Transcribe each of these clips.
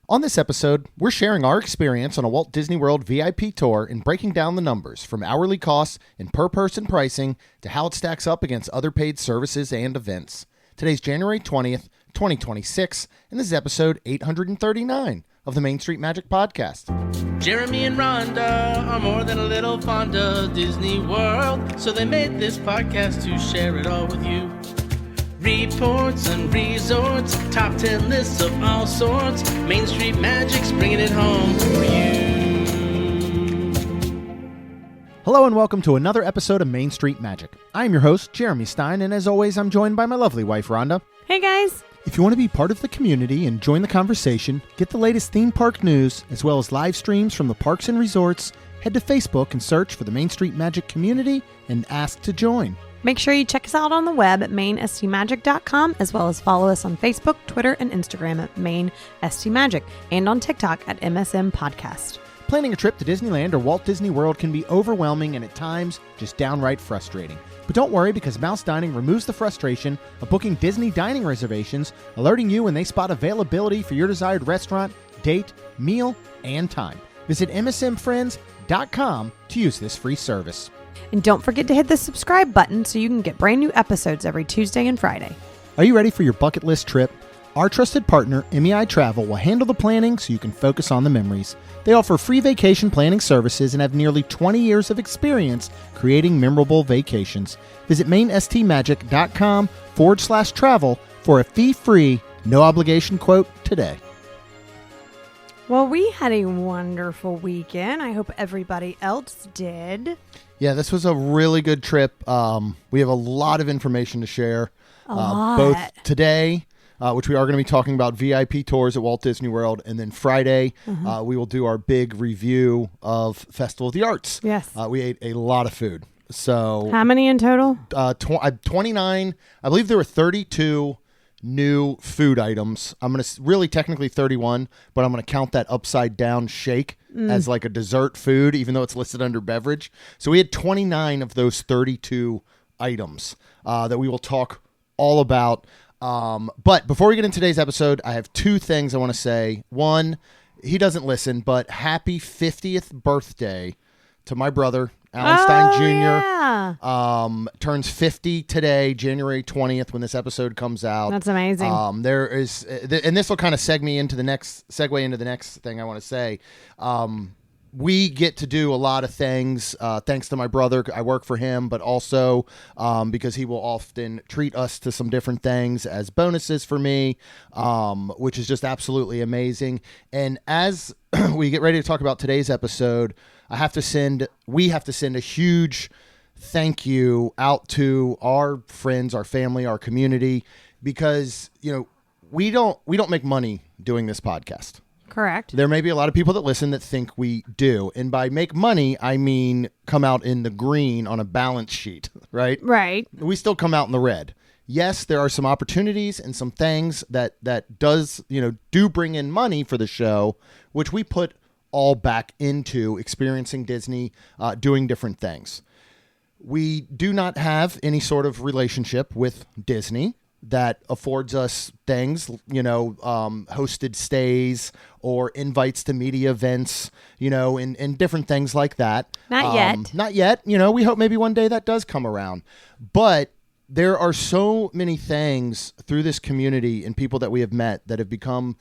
On this episode, we're sharing our experience on a Walt Disney World VIP tour and breaking down the numbers from hourly costs and per-person pricing to how it stacks up against other paid services and events. Today's January 20th, 2026, and this is episode 839 of the Main Street Magic Podcast. Jeremy and Rhonda are more than a little fond of Disney World, so they made this podcast to share it all with you. Reports and resorts, top 10 lists of all sorts. Main Street Magic's bringing it home for you. Hello and welcome to another episode of Main Street Magic. I'm your host, Jeremy Stein, and as always, I'm joined by my lovely wife, Rhonda. Hey guys! If you want to be part of the community and join the conversation, get the latest theme park news, as well as live streams from the parks and resorts, head to Facebook and search for the Main Street Magic community and ask to join. Make sure you check us out on the web at mainstmagic.com, as well as follow us on Facebook, Twitter, and Instagram at mainstmagic, and on TikTok at MSM Podcast. Planning a trip to Disneyland or Walt Disney World can be overwhelming and at times just downright frustrating. But don't worry, because Mouse Dining removes the frustration of booking Disney dining reservations, alerting you when they spot availability for your desired restaurant, date, meal, and time. Visit msmfriends.com to use this free service. And don't forget to hit the subscribe button so you can get brand new episodes every Tuesday and Friday. Are you ready for your bucket list trip? Our trusted partner, MEI Travel, will handle the planning so you can focus on the memories. They offer free vacation planning services and have nearly 20 years of experience creating memorable vacations. Visit mainstmagic.com/travel for a fee-free, no-obligation quote today. Well, we had a wonderful weekend. I hope everybody else did. Yeah, this was a really good trip. We have a lot of information to share. lot. Both today, which we are going to be talking about VIP tours at Walt Disney World, and then Friday, we will do our big review of Festival of the Arts. Yes. We ate a lot of food. So How many in total? 29. I believe there were 32 new food items. I'm going to really technically 31, but I'm going to count that upside down shake as like a dessert food, even though it's listed under beverage. So we had 29 of those 32 items that we will talk all about. But before we get into today's episode, I have two things I want to say. One, he doesn't listen, but happy 50th birthday to my brother, Alan Stein Jr. Yeah. Turns 50 today, January 20th, when this episode comes out. That's amazing. There is, and this will kind of segue into the next thing I want to say. We get to do a lot of things thanks to my brother. I work for him, but also because he will often treat us to some different things as bonuses for me, which is just absolutely amazing. And as we get ready to talk about today's episode, we have to send a huge thank you out to our friends, our family, our community, because, you know, we don't make money doing this podcast. Correct. There may be a lot of people that listen that think we do. And by make money, I mean come out in the green on a balance sheet, right? Right. We still come out in the red. Yes, there are some opportunities and some things that do bring in money for the show, which we put all back into experiencing Disney, doing different things. We do not have any sort of relationship with Disney that affords us things, hosted stays or invites to media events, and different things like that. Not yet. Not yet. We hope maybe one day that does come around. But there are so many things through this community and people that we have met that have become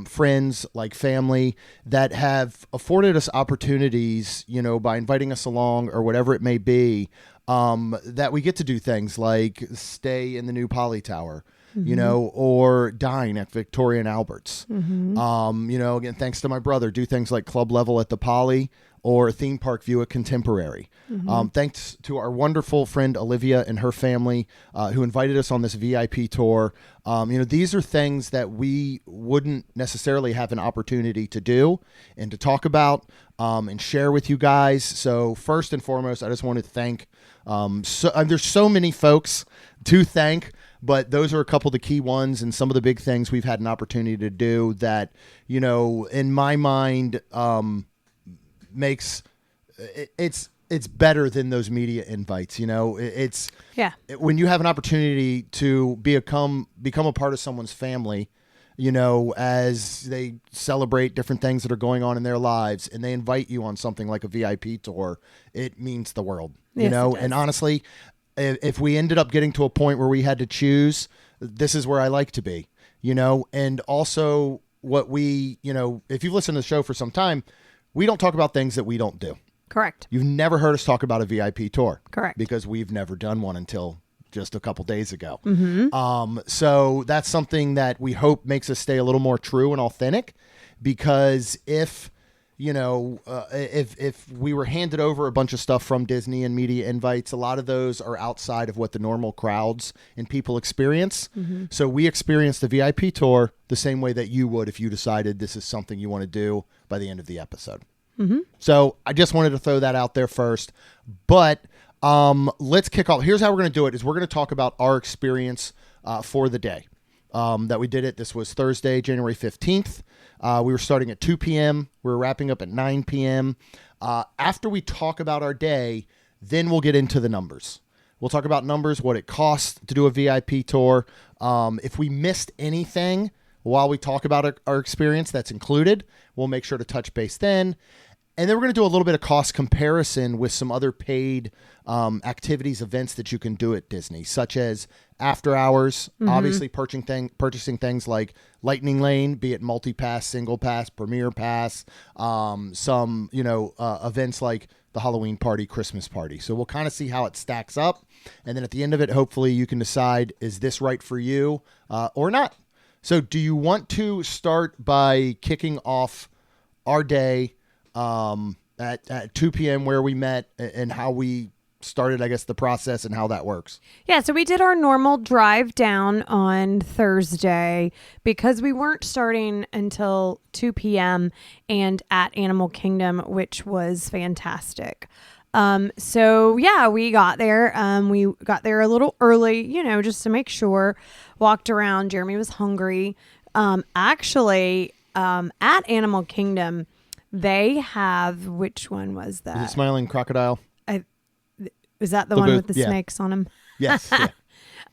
friends, like family, that have afforded us opportunities, by inviting us along or whatever it may be, that we get to do things like stay in the new Poly Tower, or dine at Victoria and Albert's. Again, thanks to my brother, do things like club level at the Poly or theme park view at Contemporary. Thanks to our wonderful friend Olivia and her family who invited us on this VIP tour. These are things that we wouldn't necessarily have an opportunity to do and to talk about and share with you guys. So first and foremost, I just want to thank, there's so many folks to thank, but those are a couple of the key ones and some of the big things we've had an opportunity to do that, in my mind, makes it's better than those media invites. When you have an opportunity to become a part of someone's family, as they celebrate different things that are going on in their lives, and they invite you on something like a VIP tour, it means the world, Yes, it does. And honestly, if we ended up getting to a point where we had to choose, this is where I like to be, and also what we, if you've listened to the show for some time, we don't talk about things that we don't do. Correct. You've never heard us talk about a VIP tour. Correct. Because we've never done one until just a couple days ago. Mm-hmm. So that's something that we hope makes us stay a little more true and authentic, because if we were handed over a bunch of stuff from Disney and media invites, a lot of those are outside of what the normal crowds and people experience. Mm-hmm. So we experienced the VIP tour the same way that you would if you decided this is something you want to do by the end of the episode. Mm-hmm. So I just wanted to throw that out there first, but let's kick off. Here's how we're going to do it: is we're going to talk about our experience for the day that we did it. This was Thursday, January 15th. We were starting at 2 p.m. We were wrapping up at 9 p.m. After we talk about our day, then we'll get into the numbers. We'll talk about numbers, what it costs to do a VIP tour. If we missed anything while we talk about our experience, that's included. We'll make sure to touch base then. And then we're going to do a little bit of cost comparison with some other paid activities, events that you can do at Disney, such as after hours, obviously purchasing things like Lightning Lane, be it multi-pass, single pass, premier pass, some, events like the Halloween party, Christmas party. So we'll kind of see how it stacks up. And then at the end of it, hopefully you can decide, is this right for you or not? So do you want to start by kicking off our day at 2 p.m. where we met and how we started, I guess, the process and how that works? Yeah, so we did our normal drive down on Thursday because we weren't starting until 2 p.m. and at Animal Kingdom, which was fantastic. So yeah, we got there. We got there a little early, just to make sure. Walked around. Jeremy was hungry. Actually, at Animal Kingdom, they have, which one was that? Is it Smiling Crocodile? Was that the one booth, with the yeah. snakes on them? Yes.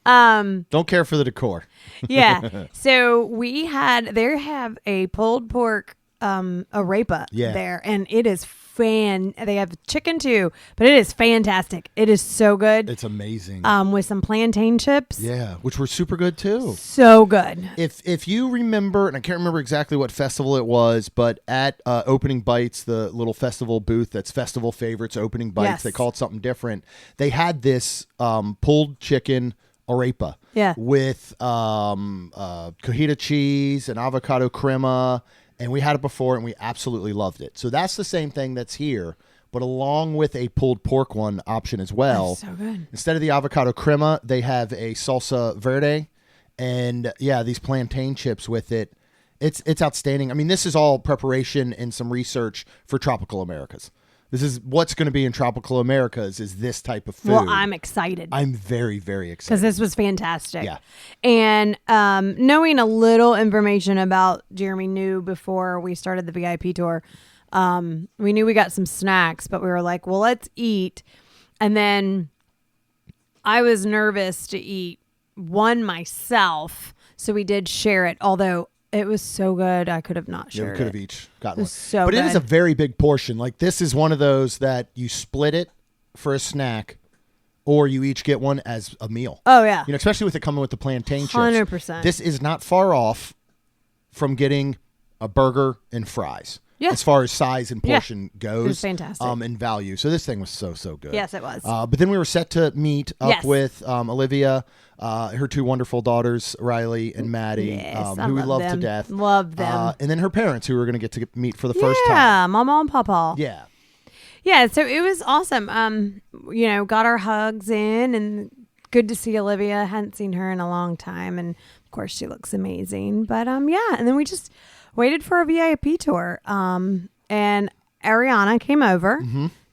Yeah. Don't care for the decor. Yeah. So they have a pulled pork arepa there, and it is they have chicken too, but it is fantastic. It is so good. It's amazing. With some plantain chips. Yeah, which were super good too. So good. If you remember, and I can't remember exactly what festival it was, but at Opening Bites, the little festival booth that's Festival Favorites Opening Bites, Yes. they call it something different. They had this pulled chicken arepa with cojita cheese and avocado crema. And we had it before, and we absolutely loved it. So that's the same thing that's here, but along with a pulled pork one option as well. That's so good. Instead of the avocado crema, they have a salsa verde, and these plantain chips with it. It's outstanding. I mean, this is all preparation and some research for Tropical Americas. This is what's going to be in Tropical Americas is this type of food. Well, I'm excited. I'm very, very excited. Because this was fantastic. Yeah. And knowing a little information about Jeremy knew before we started the VIP tour, we knew we got some snacks, but we were like, well, let's eat. And then I was nervous to eat one myself, so we did share it, although it was so good, I could have not shared it. We could have each gotten one. So but good. it is a very big portion. Like, this is one of those that you split it for a snack, or you each get one as a meal. Oh, yeah. Especially with it coming with the plantain chips. 100%. This is not far off from getting a burger and fries. Yeah. As far as size and portion goes. It was fantastic. And value. So this thing was so good. Yes, it was. But then we were set to meet up Yes. with Olivia, her two wonderful daughters, Riley and Maddie, Yes, I who we love love to them. death. Love them. And then her parents, who we were going to get to meet for the first time. Yeah, Mama and Papa. Yeah. Yeah, so it was awesome. Got our hugs in, and good to see Olivia. Hadn't seen her in a long time, and of course she looks amazing. But and then we just waited for a VIP tour. And Ariana came over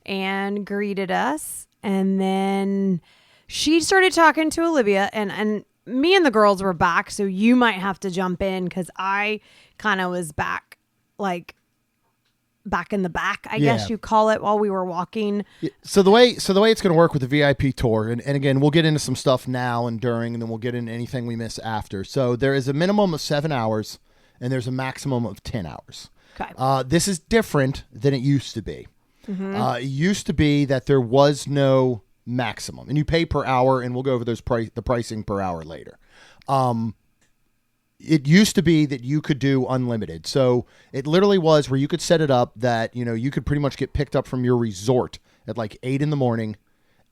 and greeted us, and then she started talking to Olivia, and me and the girls were back, so you might have to jump in because I kind of was back like back in the back, I guess you call it, while we were walking. So the way it's going to work with the VIP tour, and again, we'll get into some stuff now and during, and then we'll get into anything we miss after. So there is a minimum of 7 hours, and there's a maximum of 10 hours. Okay. This is different than it used to be. It used to be that there was no maximum, and you pay per hour, and we'll go over the pricing per hour later. It used to be that you could do unlimited. So it literally was where you could set it up that, you could pretty much get picked up from your resort at like 8 in the morning.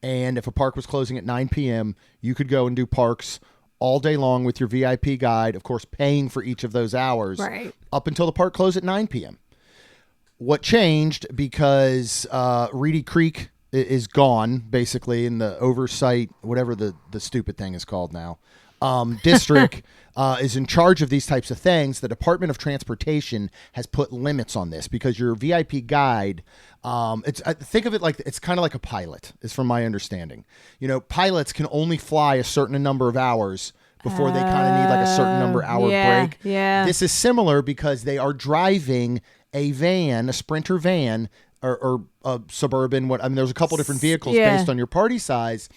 And if a park was closing at 9 p.m., you could go and do parks all day long with your VIP guide, of course, paying for each of those hours up until the park closed at 9 p.m. What changed, because Reedy Creek is gone, basically, in the oversight, whatever the stupid thing is called now, district is in charge of these types of things. The Department of Transportation has put limits on this, because your VIP guide, think of it like, it's kind of like a pilot, is from my understanding. Pilots can only fly a certain number of hours before they kind of need like a certain number hour break. Yeah. This is similar, because they are driving a van, a Sprinter van, or a Suburban. There's a couple different vehicles based on your party size.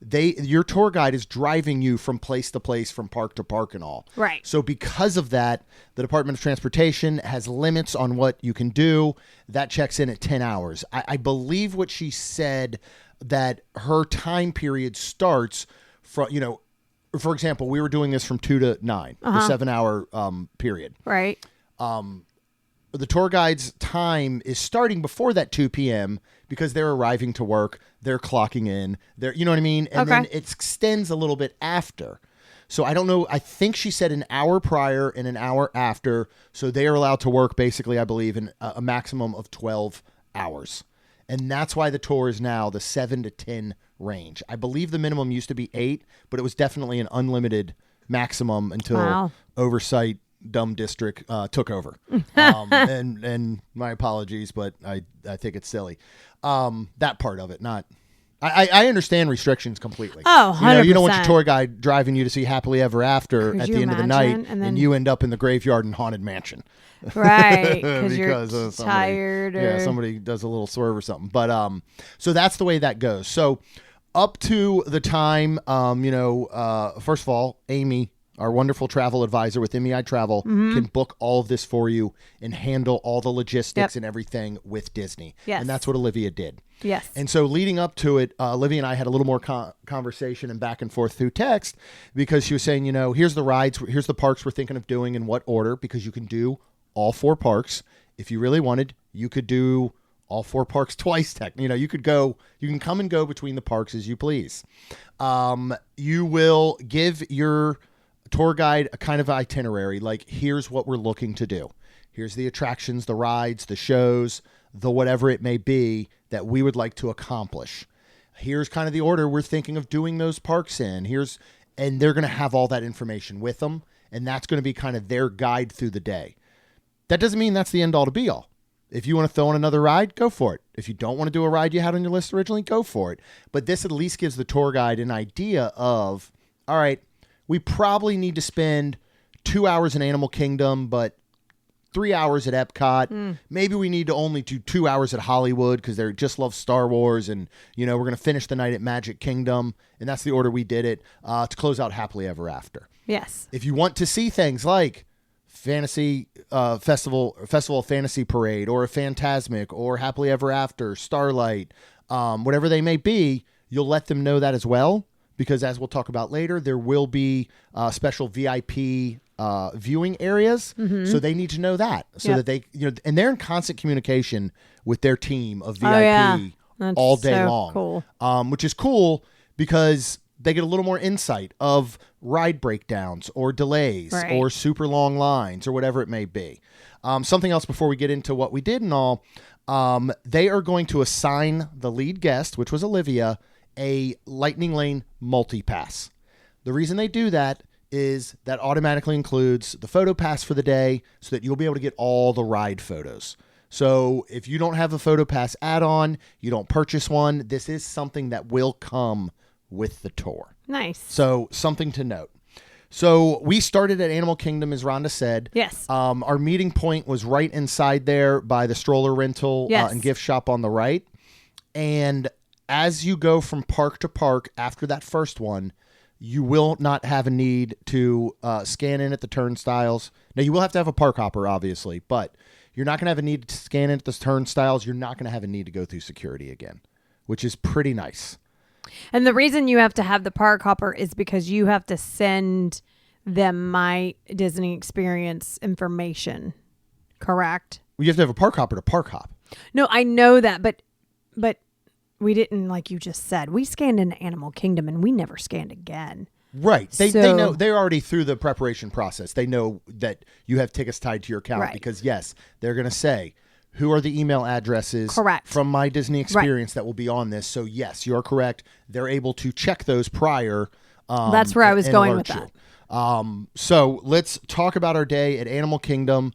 Your tour guide is driving you from place to place, from park to park and all. Right. So because of that, the Department of Transportation has limits on what you can do. That checks in at 10 hours. I believe what she said, that her time period starts from, for example, we were doing this from 2 to 9, the 7-hour period. Right. The tour guide's time is starting before that 2 p.m. because they're arriving to work, they're clocking in, you know what I mean? And then it extends a little bit after. So I don't know. I think she said an hour prior and an hour after. So they are allowed to work, basically, I believe, in a maximum of 12 hours. And that's why the tour is now the 7 to 10 range. I believe the minimum used to be 8, but it was definitely an unlimited maximum until oversight dumb district took over. And my apologies, but I think it's silly. That part of it, not. I understand restrictions completely. Oh, 100%. You don't want your tour guide driving you to see Happily Ever After at the end of the night, and you end up in the graveyard in Haunted Mansion. Right, because you're tired. Somebody does a little swerve or something. But so that's the way that goes. So up to the time, first of all, Amy, our wonderful travel advisor with MEI Travel, can book all of this for you and handle all the logistics and everything with Disney. Yes. And that's what Olivia did. Yes. And so leading up to it, Olivia and I had a little more conversation and back and forth through text, because she was saying, here's the rides, here's the parks we're thinking of doing in what order, because you can do all 4 parks. If you really wanted, you could do all 4 parks twice. You can come and go between the parks as you please. You will give your tour guide a kind of itinerary, like, here's what we're looking to do. Here's the attractions, the rides, the shows, the whatever it may be that we would like to accomplish. Here's kind of the order we're thinking of doing those parks in. And they're going to have all that information with them, and that's going to be kind of their guide through the day. That doesn't mean that's the end all to be all. If you want to throw in another ride, go for it. If you don't want to do a ride you had on your list originally, go for it. But this at least gives the tour guide an idea of, all right, we probably need to spend 2 hours in Animal Kingdom, but 3 hours at Epcot. Maybe we need to only do 2 hours at Hollywood because they just love Star Wars, and we're going to finish the night at Magic Kingdom, and that's the order we did it to close out Happily Ever After. Yes. If you want to see things like Fantasy Festival of Fantasy Parade, or a Fantasmic, or Happily Ever After, Starlight, whatever they may be, you'll let them know that as well. Because as we'll talk about later, there will be special VIP viewing areas. So they need to know that, so that they, and they're in constant communication with their team of VIP all day long. Cool. Which is cool, because they get a little more insight of ride breakdowns or delays or super long lines or whatever it may be. Something else before we get into what we did and all, they are going to assign the lead guest, which was Olivia, a Lightning Lane multi-pass. The reason they do that is that automatically includes the photo pass for the day, so that you'll be able to get all the ride photos. So if you don't have a photo pass add-on, you don't purchase one, this is something that will come with the tour. Nice. So something to note. So we started at Animal Kingdom, as Rhonda said. Yes. Our meeting point was right inside there by the stroller rental Yes. and gift shop on the right. And as you go from park to park after that first one, you will not have a need to scan in at the turnstiles. Now, you will have to have a park hopper, obviously, but you're not going to have a need to scan in at the turnstiles. You're not going to have a need to go through security again, which is pretty nice. And the reason you have to have the park hopper is because you have to send them my Disney experience information, correct? You have to have a park hopper to park hop. No, I know that, but we didn't, like you just said. We scanned into Animal Kingdom and we never scanned again. Right. They So- know, they're already through the preparation process. They know that you have tickets tied to your account Right. because, yes, they're going to say, who are the email addresses Correct. from my Disney experience that will be on this? So, yes, you're correct. They're able to check those prior. That's where I was and going alert with you. that. So let's talk about our day at Animal Kingdom.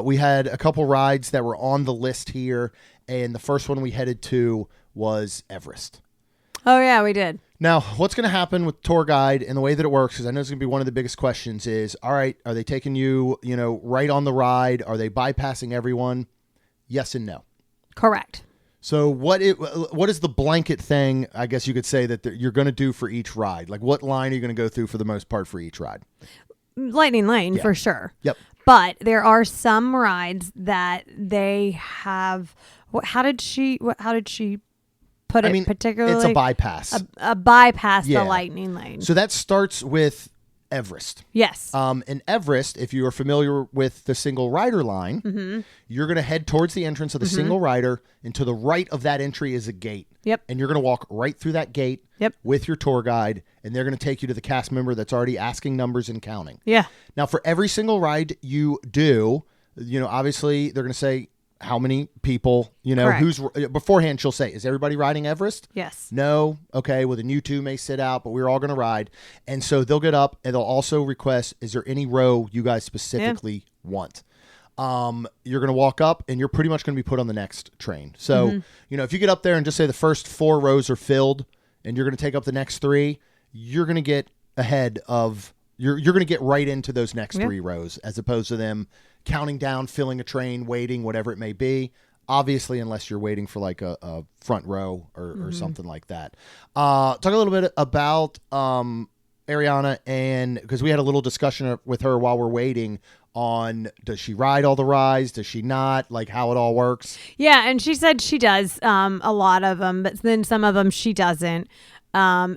We had a couple rides that were on the list here, and the first one we headed to was Everest. Oh, yeah, we did. Now, what's going to happen with tour guide and the way that it works, because I know it's going to be one of the biggest questions is, all right, are they taking you, right on the ride? Are they bypassing everyone? Yes and no. Correct. So what is the blanket thing, I guess you could say, that you're going to do for each ride? Like, what line are you going to go through for the most part for each ride? Lightning Lane, Yeah. for sure. Yep. But there are some rides that they have. How did she put it? Particularly, it's a bypass. A bypass Yeah. the Lightning Lane. So that starts with Everest. Yes. In Everest, if you are familiar with the single rider line, you're going to head towards the entrance of the single rider, and to the right of that entry is a gate. Yep. And you're going to walk right through that gate Yep. with your tour guide, and they're going to take you to the cast member that's already asking numbers and counting. Yeah. Now, for every single ride you do, obviously they're going to say how many people, Correct. beforehand she'll say, is everybody riding Everest? Yes. No. Okay. Well, then you two may sit out, but we're all going to ride. And so they'll get up and they'll also request, is there any row you guys specifically want? You're going to walk up and you're pretty much going to be put on the next train. So, if you get up there and just say the first 4 rows are filled and you're going to take up the next 3, you're going to get ahead of, you're going to get right into those next 3 rows as opposed to them counting down, filling a train, waiting, whatever it may be. Obviously, unless you're waiting for like a front row or something like that. Talk a little bit about Ariana, and because we had a little discussion with her while we're waiting on, does she ride all the rides? Does she not? Like how it all works? Yeah, and she said she does a lot of them, but then some of them she doesn't.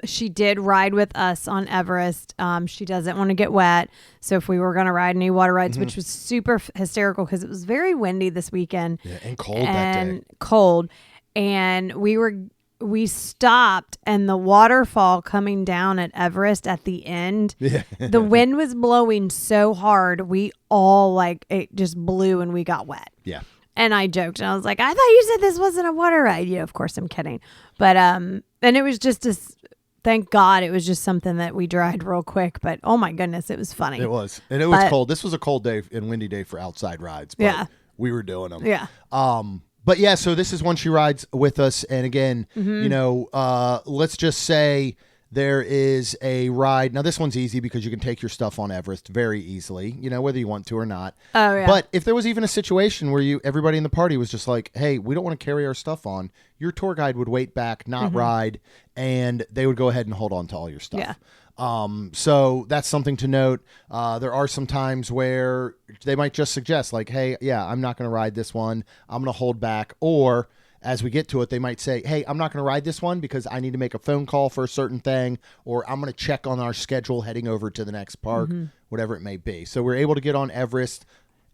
She did ride with us on Everest. She doesn't want to get wet. So if we were going to ride any water rides, which was super hysterical because it was very windy this weekend. Yeah, and cold that day. Cold. And we stopped, and the waterfall coming down at Everest at the end, the wind was blowing so hard. We all it just blew and we got wet. Yeah. And I joked, and I was like, I thought you said this wasn't a water ride. Of course I'm kidding. But, and it was just thank God it was just something that we dried real quick. But oh my goodness, it was funny. It was. And it was cold. This was a cold day and windy day for outside rides. But we were doing them. Yeah. But yeah, so this is one she rides with us. And again, let's just say there is a ride. Now, this one's easy because you can take your stuff on Everest very easily, whether you want to or not. Oh, yeah. But if there was even a situation where everybody in the party was just like, hey, we don't want to carry our stuff on, your tour guide would wait back, not ride, and they would go ahead and hold on to all your stuff. Yeah. So that's something to note. There are some times where they might just suggest like, hey, yeah, I'm not going to ride this one. I'm going to hold back. Or as we get to it, they might say, hey, I'm not going to ride this one because I need to make a phone call for a certain thing, or I'm going to check on our schedule heading over to the next park, whatever it may be. So we're able to get on Everest,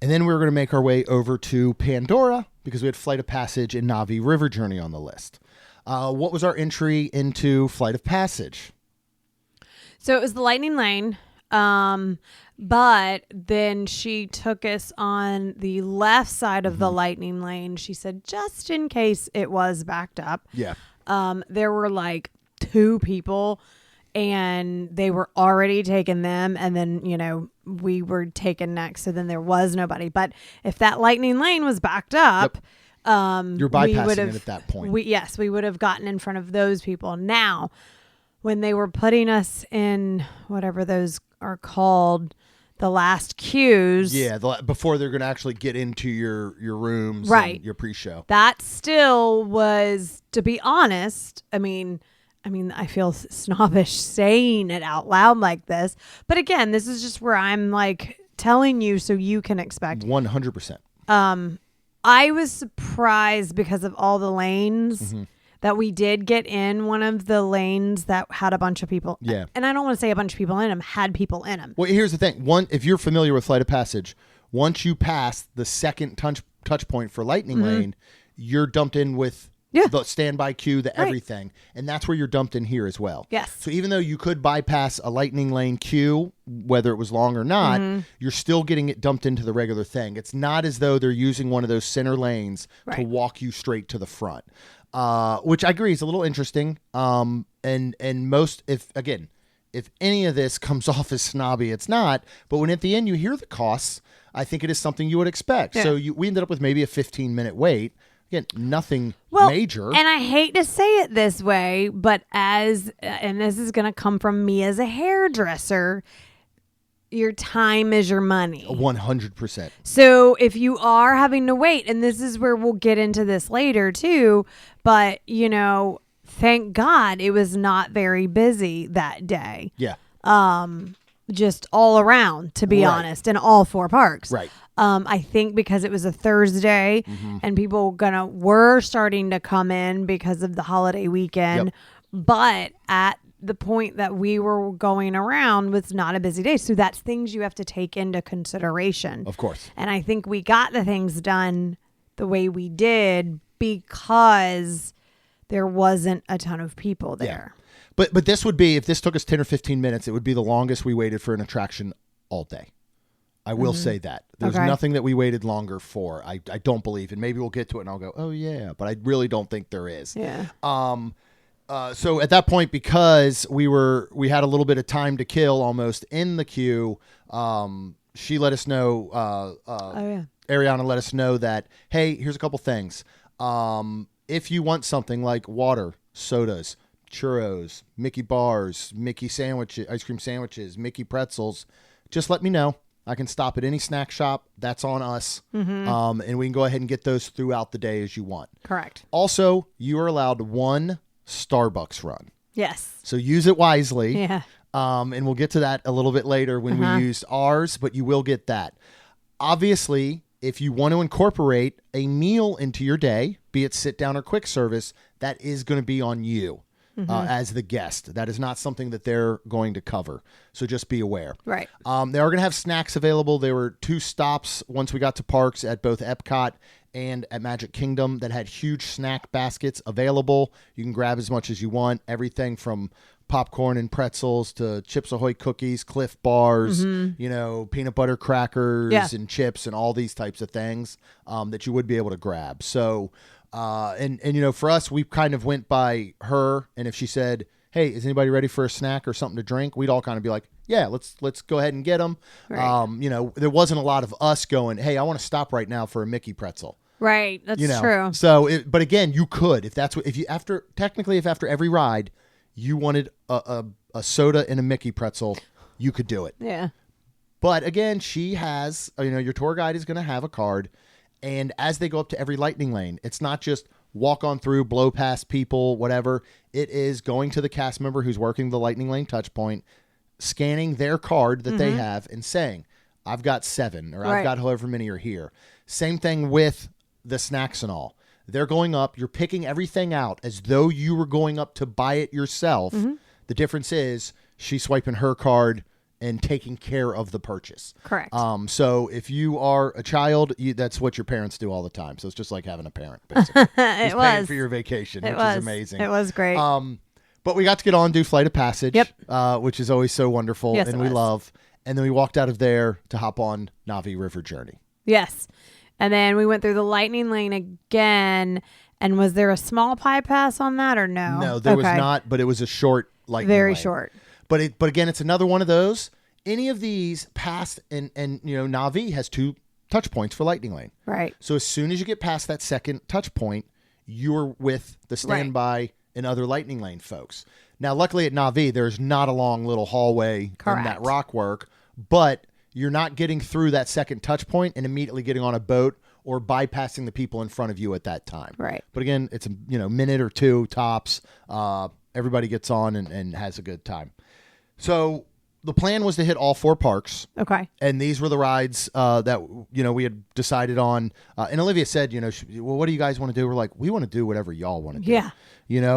and then we were going to make our way over to Pandora because we had Flight of Passage and Na'vi River Journey on the list. What was our entry into Flight of Passage? So it was the Lightning Lane. But then she took us on the left side of the Lightning Lane. She said, just in case it was backed up. Yeah. There were like 2 people and they were already taking them. And then, we were taken next. So then there was nobody. But if that Lightning Lane was backed up, you're bypassing it at that point. We would have gotten in front of those people. Now, when they were putting us in whatever those are called, the last queues. Yeah, before they're going to actually get into your rooms, right? And your pre-show. That still was, to be honest. I mean, I feel snobbish saying it out loud like this, but again, this is just where I'm like telling you so you can expect 100%. I was surprised because of all the lanes. Mm-hmm. That we did get in one of the lanes that had a bunch of people. Yeah. And I don't want to say a bunch of people in them, had people in them. Well, here's the thing. If you're familiar with Flight of Passage, once you pass the second touch point for Lightning Lane, you're dumped in with the standby queue, the everything. And that's where you're dumped in here as well. Yes. So even though you could bypass a Lightning Lane queue, whether it was long or not, you're still getting it dumped into the regular thing. It's not as though they're using one of those center lanes to walk you straight to the front. Which I agree is a little interesting. And most, if any of this comes off as snobby, it's not. But when at the end you hear the costs, I think it is something you would expect. Yeah. So we ended up with maybe a 15-minute wait. Again, nothing major. And I hate to say it this way, but and this is going to come from me as a hairdresser, your time is your money. 100%. So if you are having to wait, and this is where we'll get into this later too, but thank God it was not very busy that day. Yeah. Just all around, to be honest, in all 4 parks. Right. I think because it was a Thursday and people were starting to come in because of the holiday weekend, but at the point that we were going around was not a busy day. So that's things you have to take into consideration. Of course. And I think we got the things done the way we did because there wasn't a ton of people there. Yeah. But this would be, if this took us 10 or 15 minutes, it would be the longest we waited for an attraction all day. I will say that. There's nothing that we waited longer for. I don't believe. And maybe we'll get to it and I'll go, oh yeah. But I really don't think there is. Yeah. So at that point, because we had a little bit of time to kill almost in the queue, she let us know, Ariana let us know that, hey, here's a couple things. If you want something like water, sodas, churros, Mickey bars, Mickey sandwiches, ice cream sandwiches, Mickey pretzels, just let me know. I can stop at any snack shop. That's on us. And we can go ahead and get those throughout the day as you want. Correct. Also, you are allowed 1 Starbucks run. Yes. So use it wisely. Yeah. And we'll get to that a little bit later when we used ours, but you will get that. Obviously, if you want to incorporate a meal into your day, be it sit down or quick service, that is going to be on you. As the guest. That is not something that they're going to cover. So just be aware. Right. They are going to have snacks available. There were 2 stops once we got to parks at both Epcot and at Magic Kingdom that had huge snack baskets available. You can grab as much as you want. Everything from popcorn and pretzels to Chips Ahoy cookies, Cliff bars, peanut butter crackers and chips and all these types of things that you would be able to grab. So and for us, we kind of went by her, and if she said, hey, is anybody ready for a snack or something to drink? We'd all kind of be like, yeah, let's go ahead and get them. Right. There wasn't a lot of us going, hey, I want to stop right now for a Mickey pretzel. Right. That's true. So, but again, you could, if after every ride, you wanted a soda and a Mickey pretzel, you could do it. Yeah. But again, she has, your tour guide is going to have a card. And as they go up to every Lightning Lane, it's not just walk on through, blow past people, whatever. It is going to the cast member who's working the Lightning Lane touch point, scanning their card that they have and saying, I've got 7 or I've got however many are here. Same thing with the snacks and all. They're going up. You're picking everything out as though you were going up to buy it yourself. The difference is she's swiping her card and taking care of the purchase. Correct. So if you are a child, that's what your parents do all the time. So it's just like having a parent, basically. He's paying for your vacation, which is amazing. It was great. But we got to get on, do Flight of Passage, which is always so wonderful, and we love. And then we walked out of there to hop on Navi River Journey. Yes. And then we went through the Lightning Lane again. And was there a small pie pass on that or no? No, there was not, but it was a short Lightning Lane. Very short. But again, it's another one of those. Any of these past, and Navi has 2 touch points for Lightning Lane. Right. So as soon as you get past that second touch point, you're with the standby and other Lightning Lane folks. Now, luckily at Navi, there's not a long little hallway in that rock work, but you're not getting through that second touch point and immediately getting on a boat or bypassing the people in front of you at that time. Right. But again, it's a minute or two tops. Everybody gets on and has a good time. So the plan was to hit all 4 parks. Okay. And these were the rides that we had decided on. And Olivia said, well, what do you guys want to do? We're like, we want to do whatever y'all want to do. Yeah.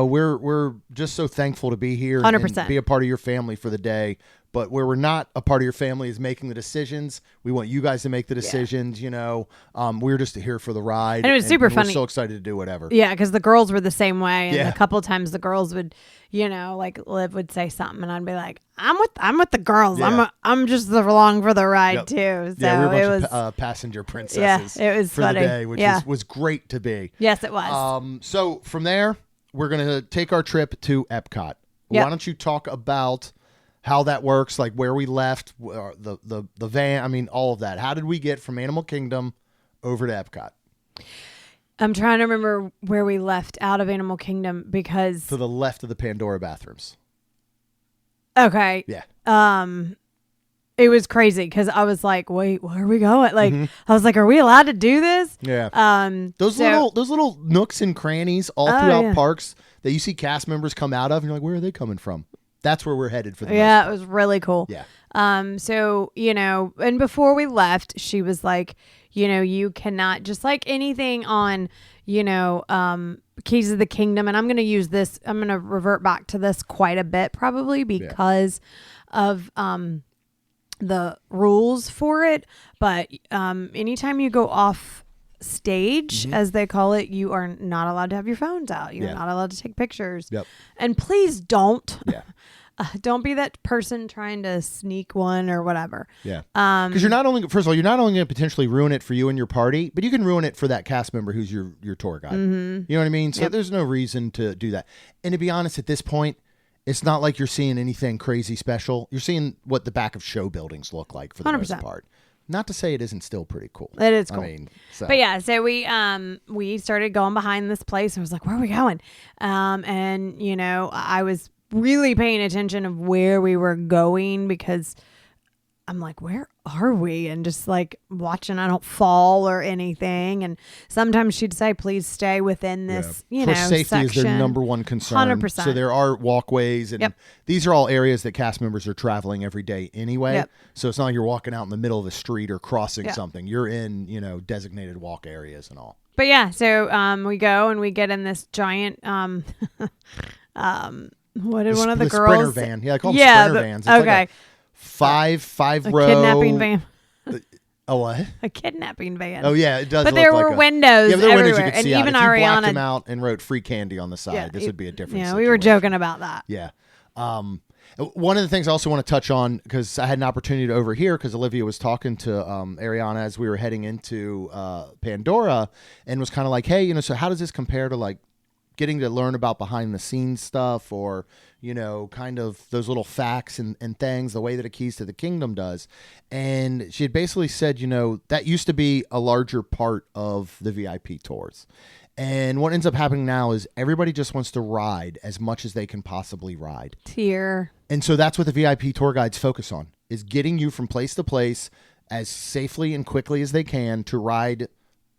We're just so thankful to be here 100%. and be a part of your family for the day. But where we're not a part of your family is making the decisions. We want you guys to make the decisions. We're just here for the ride. And it was super funny. We're so excited to do whatever. Yeah, because the girls were the same way, and Yeah. a couple of times the girls would, like Liv would say something, and I'd be like, "I'm with the girls. Yeah. I'm just along for the ride Yep. too." So Yeah, we were a it bunch was of passenger princesses. it was for funny. the day, which was great to be. Yes, it was. So from there, we're gonna take our trip to Epcot. Yep. Why don't you talk about how that works, like where we left, the van, I mean, all of that. How did we get from Animal Kingdom over to Epcot? I'm trying to remember where we left out of Animal Kingdom because To the left of the Pandora bathrooms. okay, Yeah. it was crazy because I was like, "Wait, where are we going?" Like, I was like, "Are we allowed to do this?" Yeah. Those little nooks and crannies all throughout parks that you see cast members come out of, and you're like, where are they coming from? That's where we're headed for the most Yeah, part. it was really cool. Yeah. So, and before we left, she was like, you cannot just like anything on, Keys of the Kingdom. And I'm going to revert back to this quite a bit probably because of, the rules for it. But, anytime you go off stage, as they call it, you are not allowed to have your phones out. You're not allowed to take pictures. Yep. And please don't. Yeah. Don't be that person trying to sneak one or whatever. Yeah. Because you're not only going to potentially ruin it for you and your party, but you can ruin it for that cast member who's your tour guide. You know what I mean? So there's no reason to do that. And to be honest, at this point, it's not like you're seeing anything crazy special. You're seeing what the back of show buildings look like for the 100%. most part. Not to say it isn't still pretty cool. It is cool. I mean, so. But yeah, so we started going behind this place. I was like, where are we going? And I was really paying attention of where we were going because I'm like, where are we? And just like watching I don't fall or anything. And sometimes she'd say, please stay within this, safety section. is their number one concern. 100%. So there are walkways and these are all areas that cast members are traveling every day anyway. Yep. So it's not like you're walking out in the middle of the street or crossing something. You're in, designated walk areas and all. But yeah, so we go and we get in this giant what did one of the girls sprinter van. Yeah, I call them sprinter vans. It's okay. like five row kidnapping van. A what? A kidnapping van. Oh yeah, it does. But look there like were windows Yeah, but there were everywhere, windows you could and see out. even If you blacked Ariana them out and wrote free candy on the side, this would be a different Yeah, situation. we were joking about that. Yeah. One of the things I also want to touch on, because I had an opportunity to overhear, because Olivia was talking to Ariana as we were heading into Pandora, and was kind of like, hey, so how does this compare to like getting to learn about behind the scenes stuff, or kind of those little facts and things, the way that a Keys to the Kingdom does. And she had basically said, that used to be a larger part of the VIP tours. And what ends up happening now is everybody just wants to ride as much as they can possibly ride. Tier. And so that's what the VIP tour guides focus on, is getting you from place to place as safely and quickly as they can to ride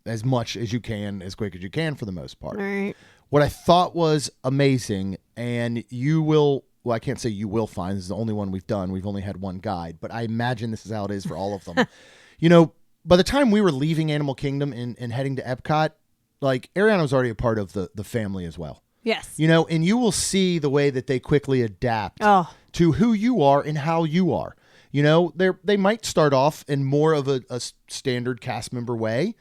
as much as you can, as quick as you can for the most part. All right. What I thought was amazing, and I can't say you will find, this is the only one we've done. We've only had one guide, but I imagine this is how it is for all of them. By the time we were leaving Animal Kingdom and heading to Epcot, like Ariana was already a part of the family as well. Yes. And you will see the way that they quickly adapt to who you are and how you are. They might start off in more of a standard cast member way.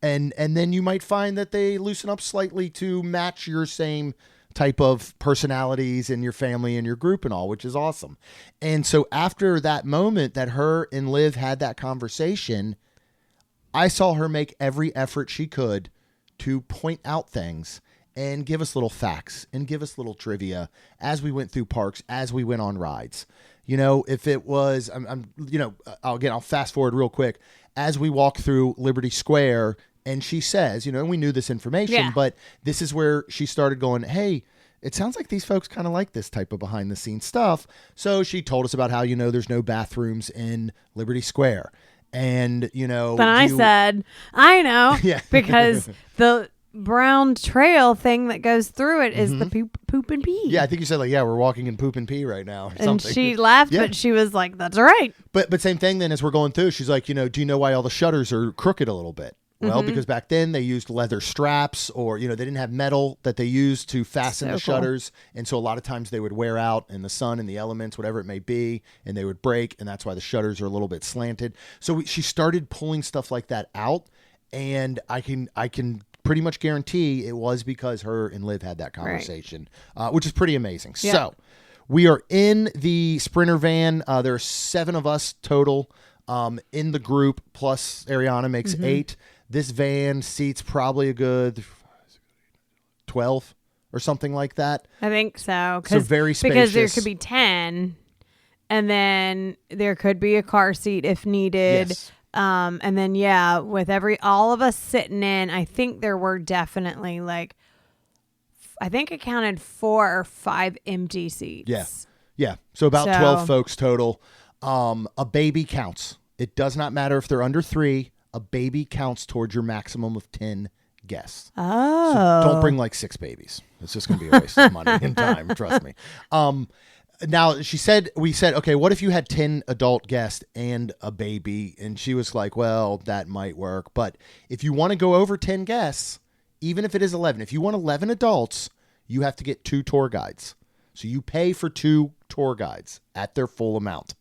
And then you might find that they loosen up slightly to match your same type of personalities and your family and your group and all, which is awesome. And so after that moment that her and Liv had that conversation, I saw her make every effort she could to point out things and give us little facts and give us little trivia as we went through parks, as we went on rides. If it was, I'll fast forward real quick. As we walk through Liberty Square, and she says, and we knew this information, but this is where she started going, hey, it sounds like these folks kind of like this type of behind the scenes stuff. So she told us about how, there's no bathrooms in Liberty Square. And, But I said, I know. Yeah. Because the brown trail thing that goes through it is the poop and pee. Yeah, I think you said we're walking in poop and pee right now. Or and something. she laughed, but she was like, that's right. But same thing then as we're going through, she's like, do you know why all the shutters are crooked a little bit? Well, because back then they used leather straps or, they didn't have metal that they used to fasten the shutters. And so a lot of times they would wear out in the sun and the elements, whatever it may be, and they would break. And that's why the shutters are a little bit slanted. So she started pulling stuff like that out. And I can pretty much guarantee it was because her and Liv had that conversation, which is pretty amazing. Yeah. So we are in the Sprinter van. There are 7 of us total in the group, plus Ariana makes 8. This van seats probably a good 12 or something like that. I think so. So very spacious. Because there could be 10, and then there could be a car seat if needed. Yes. And then, with all of us sitting in, I think there were definitely I think I counted 4 or 5 empty seats. Yeah. So about 12 folks total. A baby counts. It does not matter if they're under 3. A baby counts towards your maximum of 10 guests. Oh. So don't bring 6 babies. It's just going to be a waste of money and time. Trust me. Now we said, okay, what if you had 10 adult guests and a baby? And she was like, well, that might work. But if you want to go over 10 guests, even if it is 11, if you want 11 adults, you have to get 2 tour guides. So you pay for 2 tour guides at their full amount.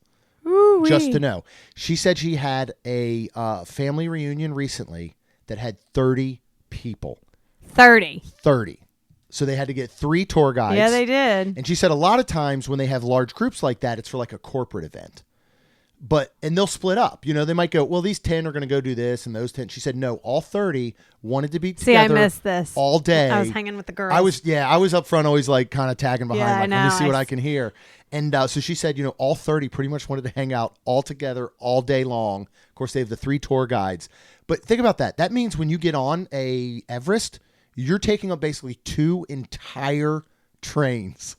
Ooh-wee. Just to know. She said she had a family reunion recently that had 30 people. 30. So they had to get 3 tour guides. Yeah, they did. And she said a lot of times when they have large groups like that, it's for a corporate event. And they'll split up. They might go, well, these 10 are going to go do this and those 10. She said, no, all 30 wanted to be together. See, I missed this. All day. I was hanging with the girls. I was up front always kind of tagging behind. Let me see what I can hear. And so she said, all 30 pretty much wanted to hang out all together all day long. Of course, they have the 3 tour guides. But think about that. That means when you get on a Everest, you're taking up basically 2 entire trains.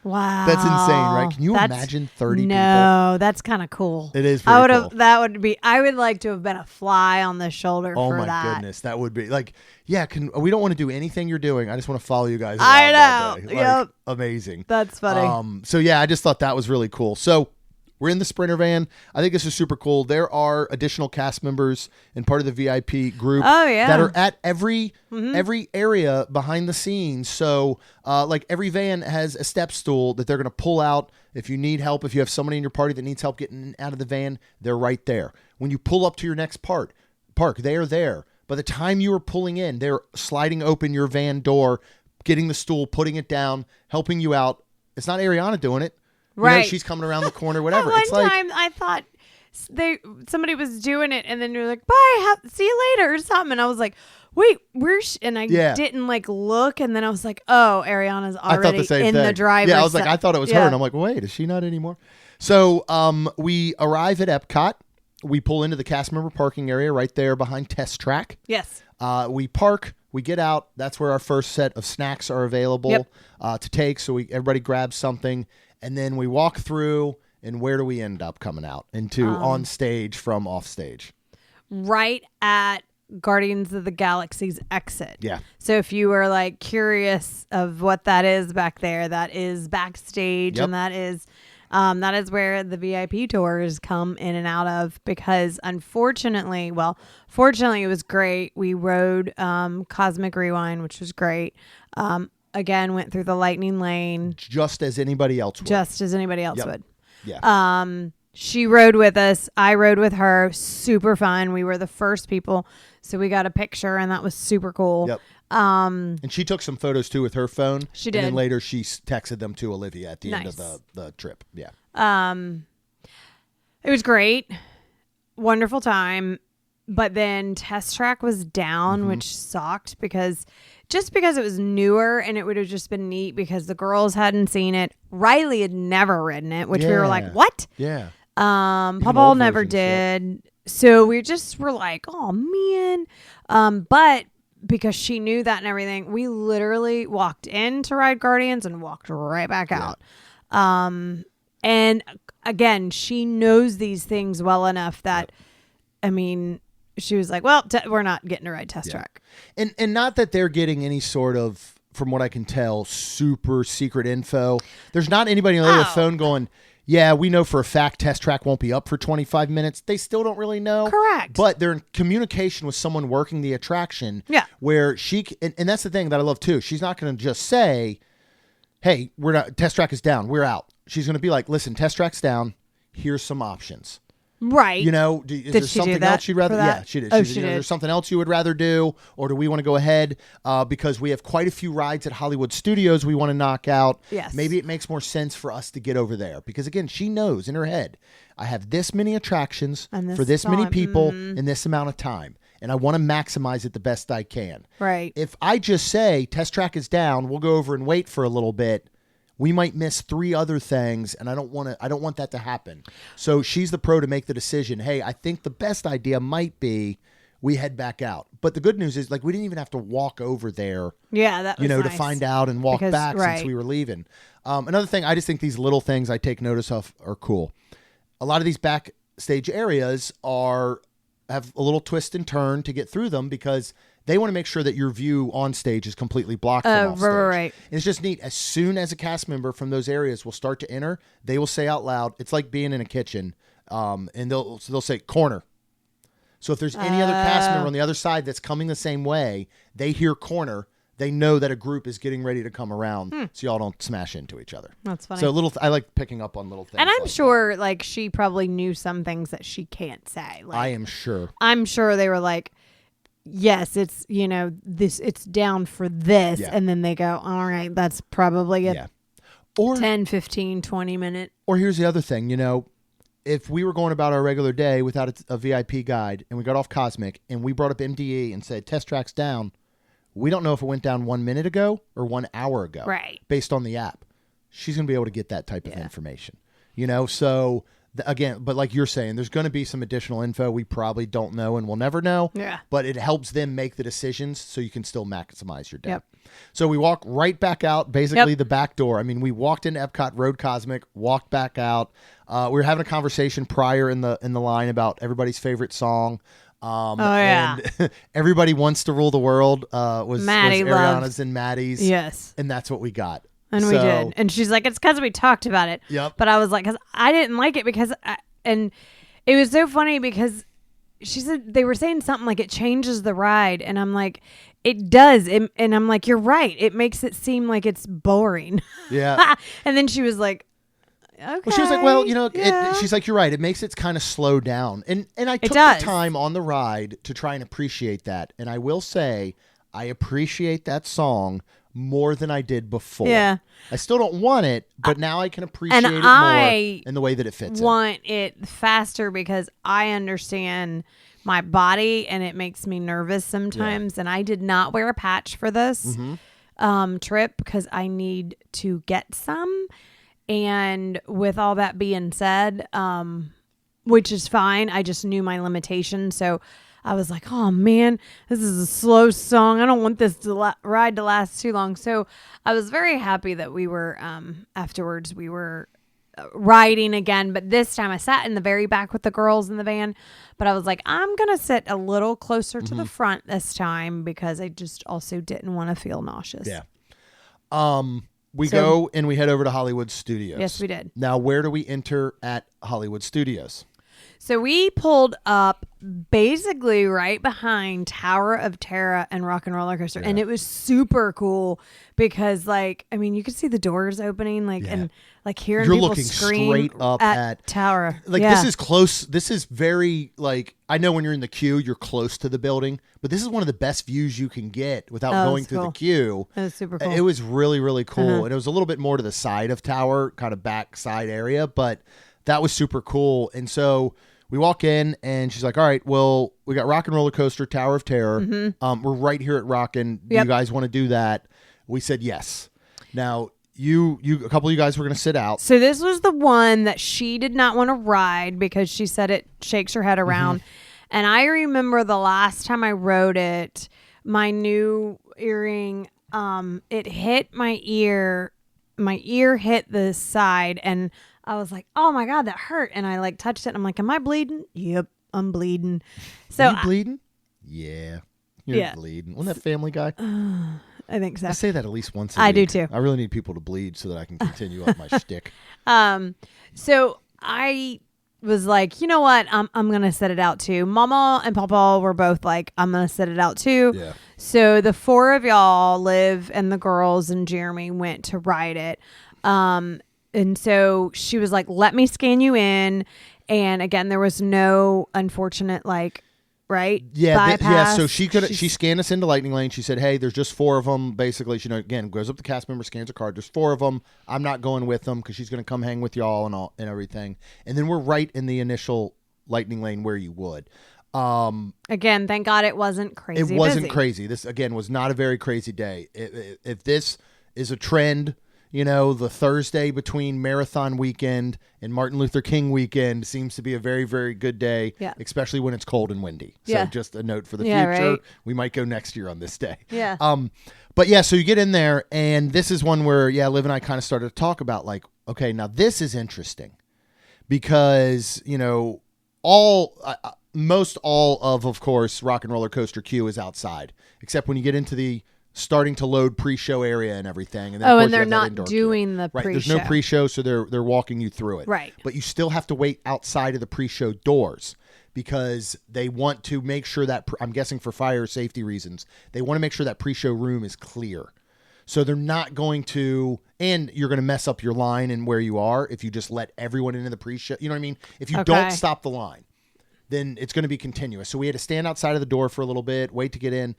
Wow. That's insane, right? Can you imagine 30 people? No, that's kind of cool. It is pretty cool. I would like to have been a fly on the shoulder for that. Oh my goodness. That would be we don't want to do anything you're doing. I just want to follow you guys around I all know. day. Yep. Amazing. That's funny. So I just thought that was really cool. So we're in the Sprinter van. I think this is super cool. There are additional cast members and part of the VIP group that are at every area behind the scenes. So every van has a step stool that they're going to pull out. If you need help, if you have somebody in your party that needs help getting out of the van, they're right there. When you pull up to your next park, they are there. By the time you are pulling in, they're sliding open your van door, getting the stool, putting it down, helping you out. It's not Ariana doing it. Right. She's coming around the corner, whatever. One time I thought somebody was doing it, and then you're like, bye, see you later or something. And I was like, wait, where's and I didn't look, and then I was like, oh, Ariana's already in the driver's Yeah, I was like, I thought it was her, and I'm like, wait, is she not anymore? So we arrive at Epcot. We pull into the cast member parking area right there behind Test Track. Yes. We park. We get out. That's where our first set of snacks are available to take. So everybody grabs something. And then we walk through, and where do we end up coming out? Into on stage from off stage. Right at Guardians of the Galaxy's exit. Yeah. So if you were curious of what that is back there, that is backstage, and that is where the VIP tours come in and out of, because fortunately it was great. We rode Cosmic Rewind, which was great. Again, went through the lightning lane. Just as anybody else would. Would. Yeah. She rode with us. I rode with her. Super fun. We were the first people. So we got a picture, and that was super cool. Yep. And she took some photos, too, with her phone. She did. And then later she texted them to Olivia at the end of the trip. Yeah. It was great. Wonderful time. But then Test Track was down, which sucked because it was newer, and it would have just been neat because the girls hadn't seen it. Riley had never ridden it, which we were like, what? Yeah. Paul never did. So we just were like, oh man. But because she knew that and everything, we literally walked in to ride Guardians and walked right back out. And again, she knows these things well enough that, I mean, she was like, well, we're not getting to ride Test Track. And not that they're getting any sort of, from what I can tell, super secret info. There's not anybody on the other phone going, yeah, we know for a fact Test Track won't be up for 25 minutes. They still don't really know. Correct. But they're in communication with someone working the attraction. Yeah. Where and that's the thing that I love too. She's not going to just say, hey, Test Track is down. We're out. She's going to be like, listen, Test Track's down. Here's some options. Right. You know, is there something else you'd rather? Yeah, she did. Is there something else you would rather do? Or do we want to go ahead? Because we have quite a few rides at Hollywood Studios we want to knock out. Yes. Maybe it makes more sense for us to get over there. Because again, she knows in her head, I have this many attractions for this many people in this amount of time. And I want to maximize it the best I can. Right. If I just say Test Track is down, we'll go over and wait for a little bit. We might miss 3 other things, and I don't want that to happen. So she's the pro to make the decision. Hey, I think the best idea might be we head back out. But the good news is, like, we didn't even have to walk over there. Yeah, that was to nice. find out and walk back since we were leaving. Another thing, I just think these little things I take notice of are cool. A lot of these backstage areas have a little twist and turn to get through them because they want to make sure that your view on stage is completely blocked from off stage. Right. And it's just neat. As soon as a cast member from those areas will start to enter, they will say out loud, it's like being in a kitchen, and they'll say corner. So if there's any other cast member on the other side that's coming the same way, they hear corner, they know that a group is getting ready to come around, so y'all don't smash into each other. That's funny. So I like picking up on little things. And I'm like sure, like, she probably knew some things that she can't say. Like, I am sure. I'm sure they were like, yes, it's, it's down for this. Yeah. And then they go, all right, that's probably a Or 10, 15, 20 minute. Or here's the other thing, if we were going about our regular day without a VIP guide and we got off Cosmic and we brought up MDE and said Test Track's down, we don't know if it went down 1 minute ago or 1 hour ago. Right. Based on the app. She's going to be able to get that type of information. So again, but like you're saying, there's going to be some additional info we probably don't know and we'll never know. Yeah. But it helps them make the decisions so you can still maximize your day. Yep. So we walk right back out, basically the back door. I mean, we walked into Epcot, rode Cosmic, walked back out. We were having a conversation prior in the line about everybody's favorite song. And Everybody Wants to Rule the World was Ariana's and Maddie's. Yes. And that's what we got. And we did. And she's like, it's because we talked about it. Yep. But I was like, because I didn't like it and it was so funny because she said they were saying something like it changes the ride. And I'm like, it does. And I'm like, you're right. It makes it seem like it's boring. Yeah. And then she was like, okay. Well, she was like, well, she's like, you're right. It makes it kind of slow down. And I took the time on the ride to try and appreciate that. And I will say, I appreciate that song more than I did before. Yeah. I still don't want it, but now I can appreciate it more in the way that it fits. I want it faster because I understand my body and it makes me nervous sometimes. And I did not wear a patch for this trip because I need to get some. And with all that being said, which is fine, I just knew my limitations. So I was like, oh man, this is a slow song. I don't want this ride to last too long. So I was very happy that we were, afterwards we were riding again. But this time I sat in the very back with the girls in the van. But I was like, I'm going to sit a little closer to the front this time because I just also didn't want to feel nauseous. Yeah. We go and we head over to Hollywood Studios. Yes, we did. Now, where do we enter at Hollywood Studios? So we pulled up basically right behind Tower of Terror and Rock and Roller Coaster. Yeah. And it was super cool because, like, I mean, you could see the doors opening, and like hearing You're people looking scream straight up at Tower. Like, this is close. This is very, like, I know when you're in the queue, you're close to the building, but this is one of the best views you can get without going through the queue. It was super cool. It was really, really cool. And it was a little bit more to the side of Tower, kind of back side area, but that was super cool. And so we walk in and she's like, all right, well, we got Rock and Roller Coaster, Tower of Terror. We're right here at Rockin'. Do you guys want to do that? We said yes. Now, a couple of you guys were going to sit out. So this was the one that she did not want to ride because she said it shakes her head around. And I remember the last time I rode it, my new earring, it hit my ear. My ear hit the side, and I was like, "Oh my God, that hurt!" And I like touched it. And I'm like, "Am I bleeding?" Yep, I'm bleeding. So you bleeding? Yeah, you're bleeding. Wasn't that Family Guy? I think so. I say that at least once a I week. do too. I really need people to bleed so that I can continue up my shtick. So I was like, you know what? I'm gonna set it out too. Mama and Papa were both like, I'm gonna set it out too. Yeah. So the four of y'all, Liv and the girls and Jeremy, went to ride it. And so she was like, let me scan you in. And again, there was no unfortunate right? Yeah. So she scanned us into Lightning Lane. She said, "Hey, there's just 4 of them." Basically, she again goes up to cast member, scans a card. There's 4 of them. I'm not going with them because she's going to come hang with y'all and everything. And then we're right in the initial Lightning Lane where you would. Again, thank God it wasn't crazy. It wasn't busy. crazy. This again was not a very crazy day. If this is a trend, the Thursday between Marathon Weekend and Martin Luther King Weekend seems to be a very, very good day, especially when it's cold and windy. So just a note for the future. Right. We might go next year on this day. Yeah. But yeah, so you get in there, and this is one where, Liv and I kind of started to talk about okay, now this is interesting because, most all of course, Rock and Roller Coaster Q is outside, except when you get into the starting to load pre-show area and everything. And then, and they're not doing the right, pre-show. There's no pre-show, so they're walking you through it. Right. But you still have to wait outside of the pre-show doors because they want to make sure that, I'm guessing for fire safety reasons, they want to make sure that pre-show room is clear. So they're not going to, and you're going to mess up your line and where you are if you just let everyone into the pre-show. You know what I mean? If you don't stop the line, then it's going to be continuous. So we had to stand outside of the door for a little bit, wait to get in.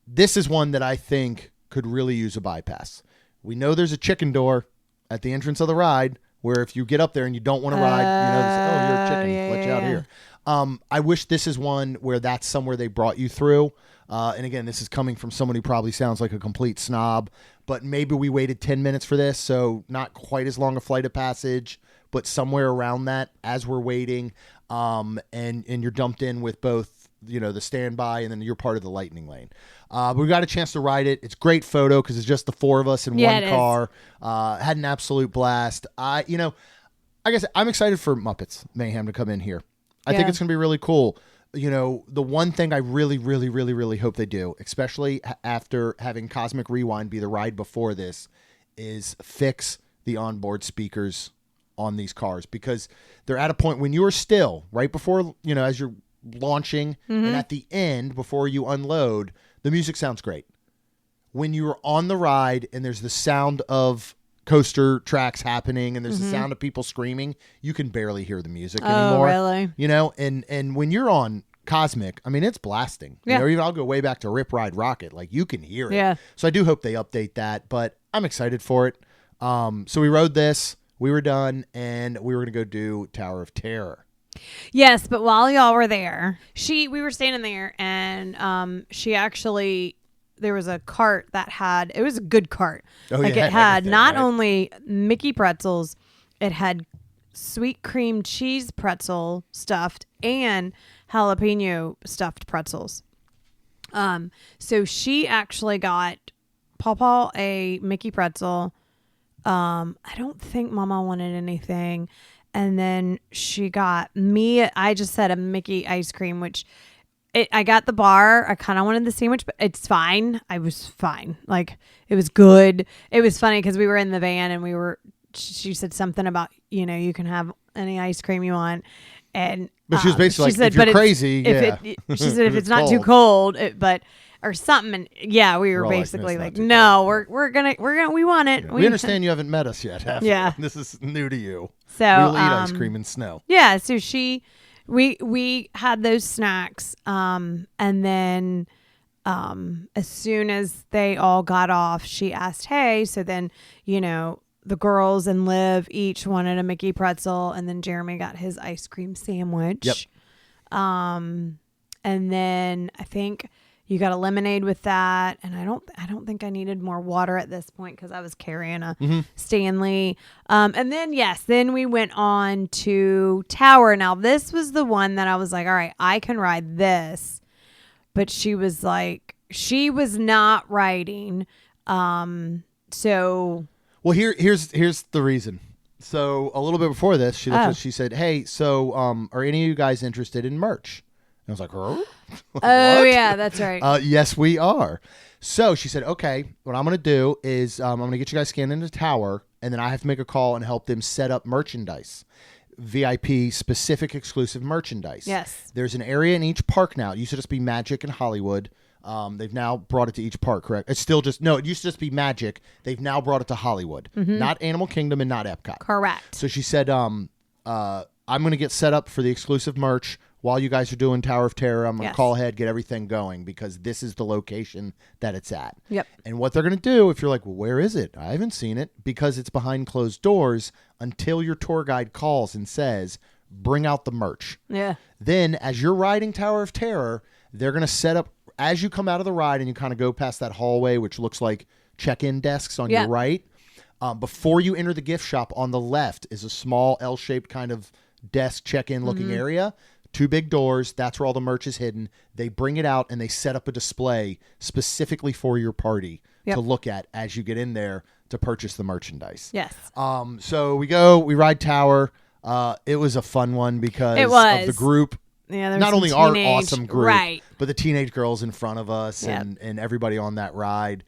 This is one that I think could really use a bypass. We know there's a chicken door at the entrance of the ride where if you get up there and you don't want to ride, you're a chicken, let you out here. I wish this is one where that's somewhere they brought you through. And again, this is coming from someone who probably sounds like a complete snob, but maybe we waited 10 minutes for this. So not quite as long a flight of passage, but somewhere around that as we're waiting. And you're dumped in with both, the standby, and then you're part of the Lightning Lane. But we got a chance to ride it. It's a great photo because it's just the 4 of us in one car. Had an absolute blast. I guess I'm excited for Muppets Mayhem to come in here. I think it's going to be really cool. The one thing I really, really, really, really hope they do, especially after having Cosmic Rewind be the ride before this, is fix the onboard speakers on these cars, because they're at a point when you're still right before, as you're launching and at the end before you unload, the music sounds great. When you're on the ride and there's the sound of coaster tracks happening and there's the sound of people screaming, you can barely hear the music anymore. Really? And when you're on Cosmic, I mean, it's blasting. Even I'll go way back to Rip Ride Rocket, you can hear it. Yeah. So I do hope they update that, but I'm excited for it. So we rode this, we were done, and we were going to go do Tower of Terror. Yes, but while y'all were there, we were standing there, and she actually, there was a cart that had, it was a good cart. It had not only Mickey pretzels, it had sweet cream cheese pretzel stuffed and jalapeno stuffed pretzels. So she actually got Pawpaw a Mickey pretzel. I don't think Mama wanted anything. And then she got me, I just said a Mickey ice cream, which I got the bar. I kind of wanted the sandwich, but it's fine. I was fine. It was good. It was funny because we were in the van and she said something about, you can have any ice cream you want. And but she was basically if you're crazy, she said, if it's not too cold, or something. And we were basically no, we want it. We understand you haven't met us yet. Yeah. This is new to you. So we'll eat ice cream and snow. Yeah. So we had those snacks. And then, as soon as they all got off, she asked, hey, so then, the girls and Liv each wanted a Mickey pretzel, and then Jeremy got his ice cream sandwich. Yep. And then I think you got a lemonade with that, and I don't think I needed more water at this point because I was carrying a Stanley. And then then we went on to Tower. Now this was the one that I was like, all right, I can ride this, but she was like, she was not riding. So. Well, here's the reason. So a little bit before this, she looked at, she said, "Hey, so are any of you guys interested in merch?" And I was like, "Huh?" Oh yeah, that's right. Yes, we are. So she said, "Okay, what I'm going to do is I'm going to get you guys scanned into the tower, and then I have to make a call and help them set up merchandise, VIP specific exclusive merchandise." Yes. There's an area in each park now. It used to just be Magic and Hollywood. They've now brought it to each park, correct? It's still just, no, it used to just be Magic. They've now brought it to Hollywood, not Animal Kingdom and not Epcot. Correct. So she said, I'm going to get set up for the exclusive merch while you guys are doing Tower of Terror. I'm going to call ahead, get everything going, because this is the location that it's at. Yep. And what they're going to do, if you're like, well, where is it? I haven't seen it, because it's behind closed doors until your tour guide calls and says, bring out the merch. Yeah. Then as you're riding Tower of Terror, they're going to set up, as you come out of the ride and you kind of go past that hallway, which looks like check-in desks on your right, before you enter the gift shop, on the left is a small L-shaped kind of desk check-in looking area. 2 big doors. That's where all the merch is hidden. They bring it out and they set up a display specifically for your party to look at as you get in there to purchase the merchandise. Yes. So we ride Tower. It was a fun one because of the group. Yeah, not only our awesome group, right, but the teenage girls in front of us and everybody on that ride.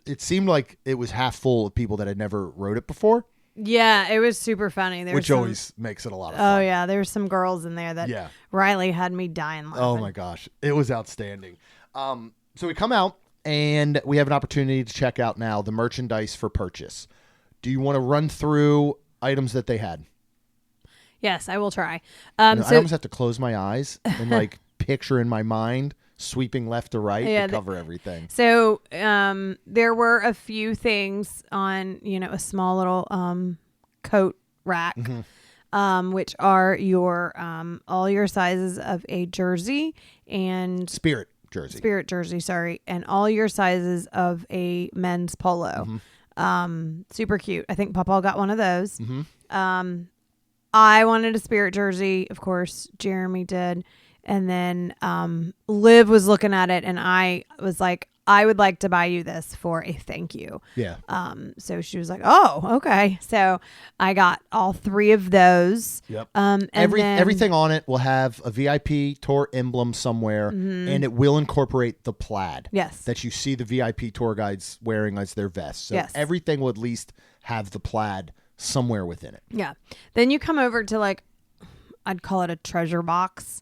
It seemed like it was half full of people that had never rode it before. Yeah, it was super funny. Which always makes it a lot of fun. Oh, yeah. There were some girls in there that Riley had me dying laughing. Oh, my gosh. It was outstanding. So we come out, and we have an opportunity to check out now the merchandise for purchase. Do you want to run through items that they had? Yes, I will try. I almost have to close my eyes and like picture in my mind sweeping left to right to cover everything. So there were a few things on, a small little coat rack, which are your all your sizes of a jersey and Spirit jersey, sorry, and all your sizes of a men's polo. Super cute. I think Papa got one of those. I wanted a Spirit jersey, of course. Jeremy did. And then Liv was looking at it, and I was like, I would like to buy you this for a thank you. Yeah. So she was like, oh, okay. So I got all 3 of those. Yep. And everything on it will have a VIP tour emblem somewhere, and it will incorporate the plaid. Yes. That you see the VIP tour guides wearing as their vest. So everything will at least have the plaid somewhere within it. Yeah. Then you come over to I'd call it a treasure box.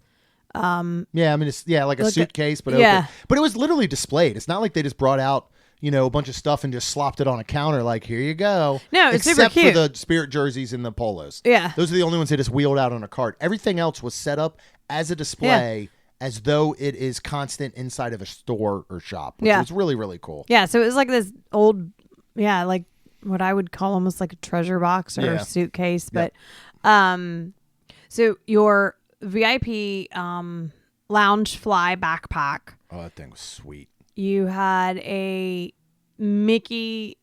Yeah, I mean, it's like a suitcase, but open. But it was literally displayed. It's not like they just brought out, a bunch of stuff and just slopped it on a counter. Like, here you go. No, it's super cute. Except for the Spirit jerseys and the polos. Yeah. Those are the only ones they just wheeled out on a cart. Everything else was set up as a display as though it is constant inside of a store or shop, which was really, really cool. Yeah, so it was like this old, like what I would call almost like a treasure box or a suitcase. But so your VIP lounge fly backpack. Oh, that thing was sweet. You had a Mickey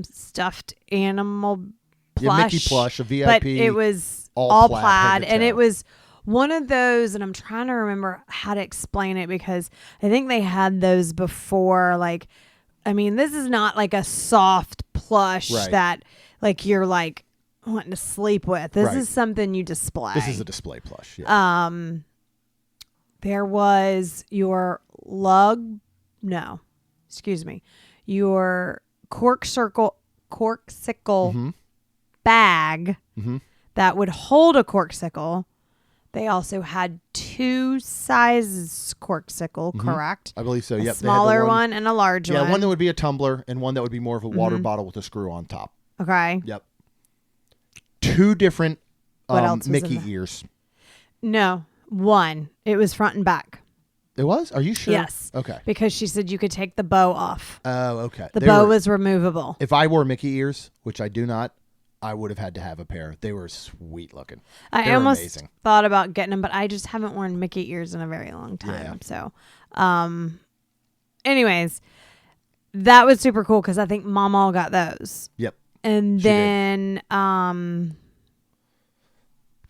stuffed animal plush. Yeah, Mickey plush, a VIP. But it was all plaid. And it was one of those, and I'm trying to remember how to explain it because I think they had those before. This is not like a soft plush that you're wanting to sleep with. This is something you display. This is a display plush. Yeah. There was your your corksicle bag that would hold a corksicle. They also had 2 sizes corksicle, correct? I believe so. A yep. smaller one and a large one. Yeah, one that would be a tumbler and one that would be more of a water bottle with a screw on top. Okay. Yep. 2 different Mickey ears. No, 1. It was front and back. It was? Are you sure? Yes. Okay. Because she said you could take the bow off. Oh, okay. The bow was removable. If I wore Mickey ears, which I do not, I would have had to have a pair. They were sweet looking. I almost thought about getting them, but I just haven't worn Mickey ears in a very long time. Yeah. So, anyways, that was super cool because I think Mama got those. Yep. And then,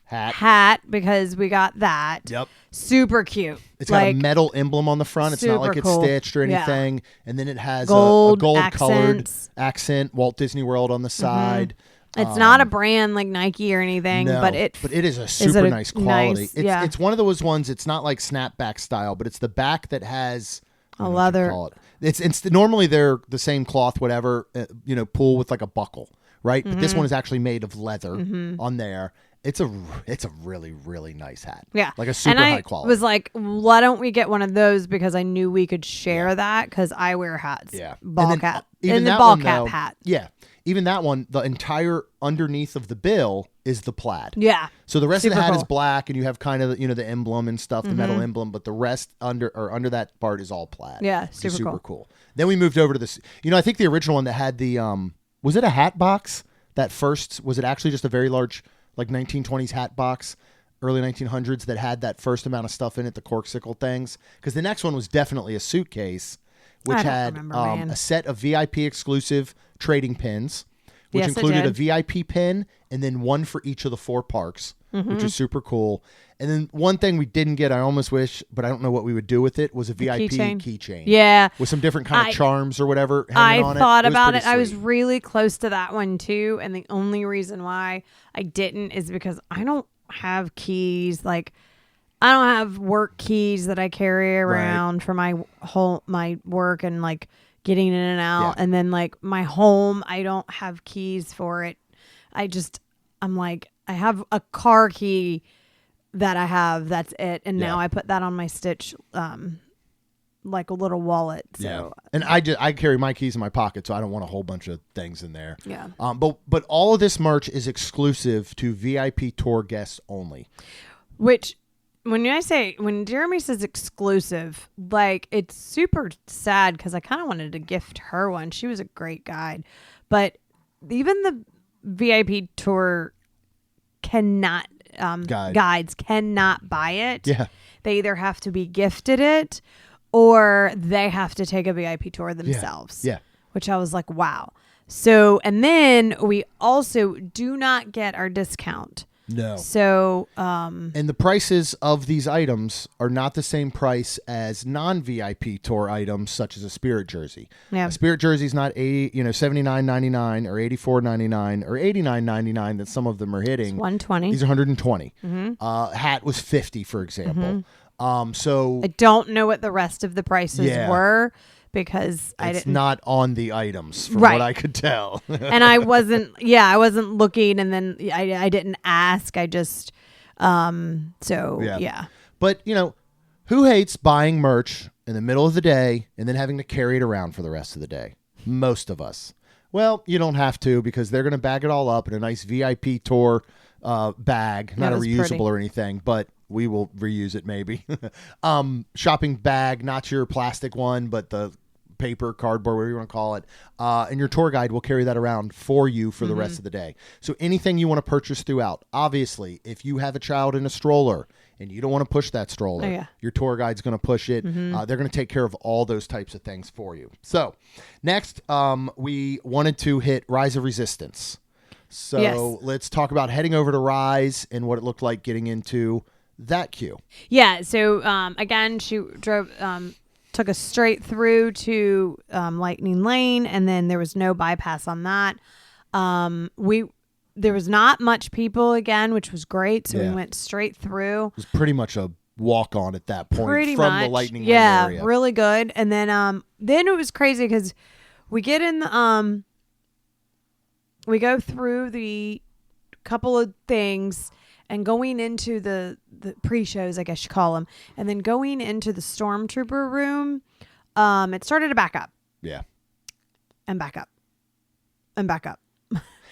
hat because we got that. Yep. Super cute. It's got a metal emblem on the front. It's not like it's cool. stitched or anything. And then it has gold a gold colored accents. accent, Walt Disney World on the side. It's not a brand like Nike or anything, No, but it is a super nice quality. Nice, It's one of those ones. It's not like snapback style, but it's the back that has a leather. It's normally they're the same cloth, whatever. Pull with like a buckle, right? But this one is actually made of leather on there. It's a really, really nice hat. Yeah. Like a super high quality. I was like, why don't we get one of those? Because I knew we could share that because I wear hats. Yeah. Ball cap. Even and the that ball one, cap though, hat. Yeah. Even that one, the entire underneath of the bill is the plaid. Yeah. So the rest of the Super hat cool. is black and you have kind of, the emblem and stuff, the metal emblem, but the rest under that part is all plaid. Yeah. Which is super cool. Then we moved over to this, I think the original one that had the, was it a hat box? That first, was it actually just a very large, like 1920s hat box, early 1900s that had that first amount of stuff in it, the corksicle things? Because the next one was definitely a suitcase, which had a set of VIP exclusive trading pins, which Yes, included a VIP pin and then one for each of the 4 parks, which is super cool. And then one thing we didn't get, I almost wish, but I don't know what we would do with it, was a VIP keychain. Yeah. With some different kind of charms or whatever I hanging on it. thought It was about pretty it. I was sweet. really close to that one too. And the only reason why I didn't is because I don't have keys. Like, I don't have work keys that I carry around for my work and like getting in and out. Yeah. And then like my home, I don't have keys for it. I'm like, I have a car key that I have. That's it. And now I put that on my Stitch, like a little wallet. So. Yeah. And I carry my keys in my pocket, so I don't want a whole bunch of things in there. Yeah. But all of this merch is exclusive to VIP tour guests only. Which, when Jeremy says exclusive, like, it's super sad because I kind of wanted to gift her one. She was a great guide. But even the VIP tour cannot, guides cannot buy it. Yeah. They either have to be gifted it or they have to take a VIP tour themselves. Yeah. Which I was like, wow. So, and then we also do not get our discount. No. So, and the prices of these items are not the same price as non-VIP tour items, such as a Spirit jersey. Yeah. A Spirit jersey is not $79.99 or $84.99 or $89.99 that some of them are hitting. it's $120. These are $120. Hat was $50, for example. So I don't know what the rest of the prices were because I it's didn't. not on the items from Right. what I could tell. And I wasn't looking, and then I didn't ask. I just, yeah. But, who hates buying merch in the middle of the day and then having to carry it around for the rest of the day? Most of us. Well, you don't have to because they're going to bag it all up in a nice VIP tour bag, not a reusable pretty. or anything, but we will reuse it maybe. Shopping bag, not your plastic one, but the paper, cardboard, whatever you want to call it. And your tour guide will carry that around for you for the rest of the day. So anything you want to purchase throughout. Obviously, if you have a child in a stroller and you don't want to push that stroller, your tour guide's going to push it. They're going to take care of all those types of things for you. So next, we wanted to hit Rise of Resistance. So let's talk about heading over to Rise and what it looked like getting into that queue. Yeah. So again, she drove, took us straight through to Lightning Lane, and then there was no bypass on that. There was not much people again, which was great. So we went straight through. It was pretty much a walk on at that point from the Lightning Lane area. Yeah, really good. And then it was crazy because we get in the we go through the couple of things and going into the pre-shows, I guess you call them, and then going into the Stormtrooper room, it started to back up. Yeah. And back up. And back up.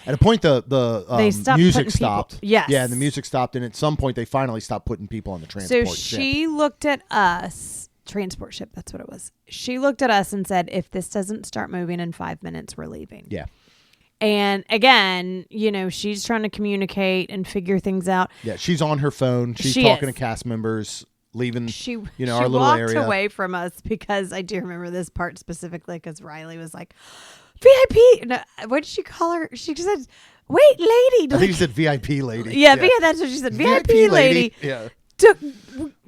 At a point, the music stopped. Yes. Yeah, and the music stopped, and at some point, they finally stopped putting people on the transport ship. So she looked at us, transport ship, that's what it was. She looked at us and said, if this doesn't start moving in 5 minutes, we're leaving. Yeah. And again, she's trying to communicate and figure things out. Yeah, she's on her phone. She's talking to cast members, leaving she our little area. She walked away from us because I do remember this part specifically because Riley was like, VIP. No, what did she call her? She said wait, lady. I think you said VIP lady. Yeah, that's what she said. VIP lady. Yeah. Took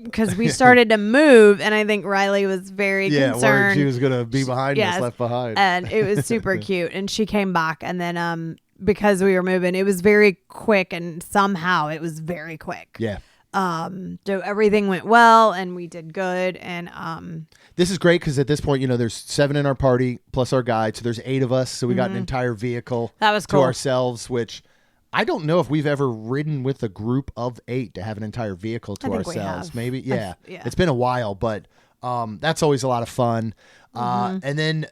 because we started to move, and I think Riley was very concerned. Worried she was gonna be behind us, left behind. And it was super cute. And she came back, and then because we were moving, it was very quick, and somehow it was very quick. Yeah. So everything went well, and we did good. And this is great because at this point, there's 7 in our party plus our guide, so there's 8 of us. So we got an entire vehicle that was cool to ourselves, which I don't know if we've ever ridden with a group of 8 to have an entire vehicle to ourselves. Maybe, yeah. It's been a while, but that's always a lot of fun. And then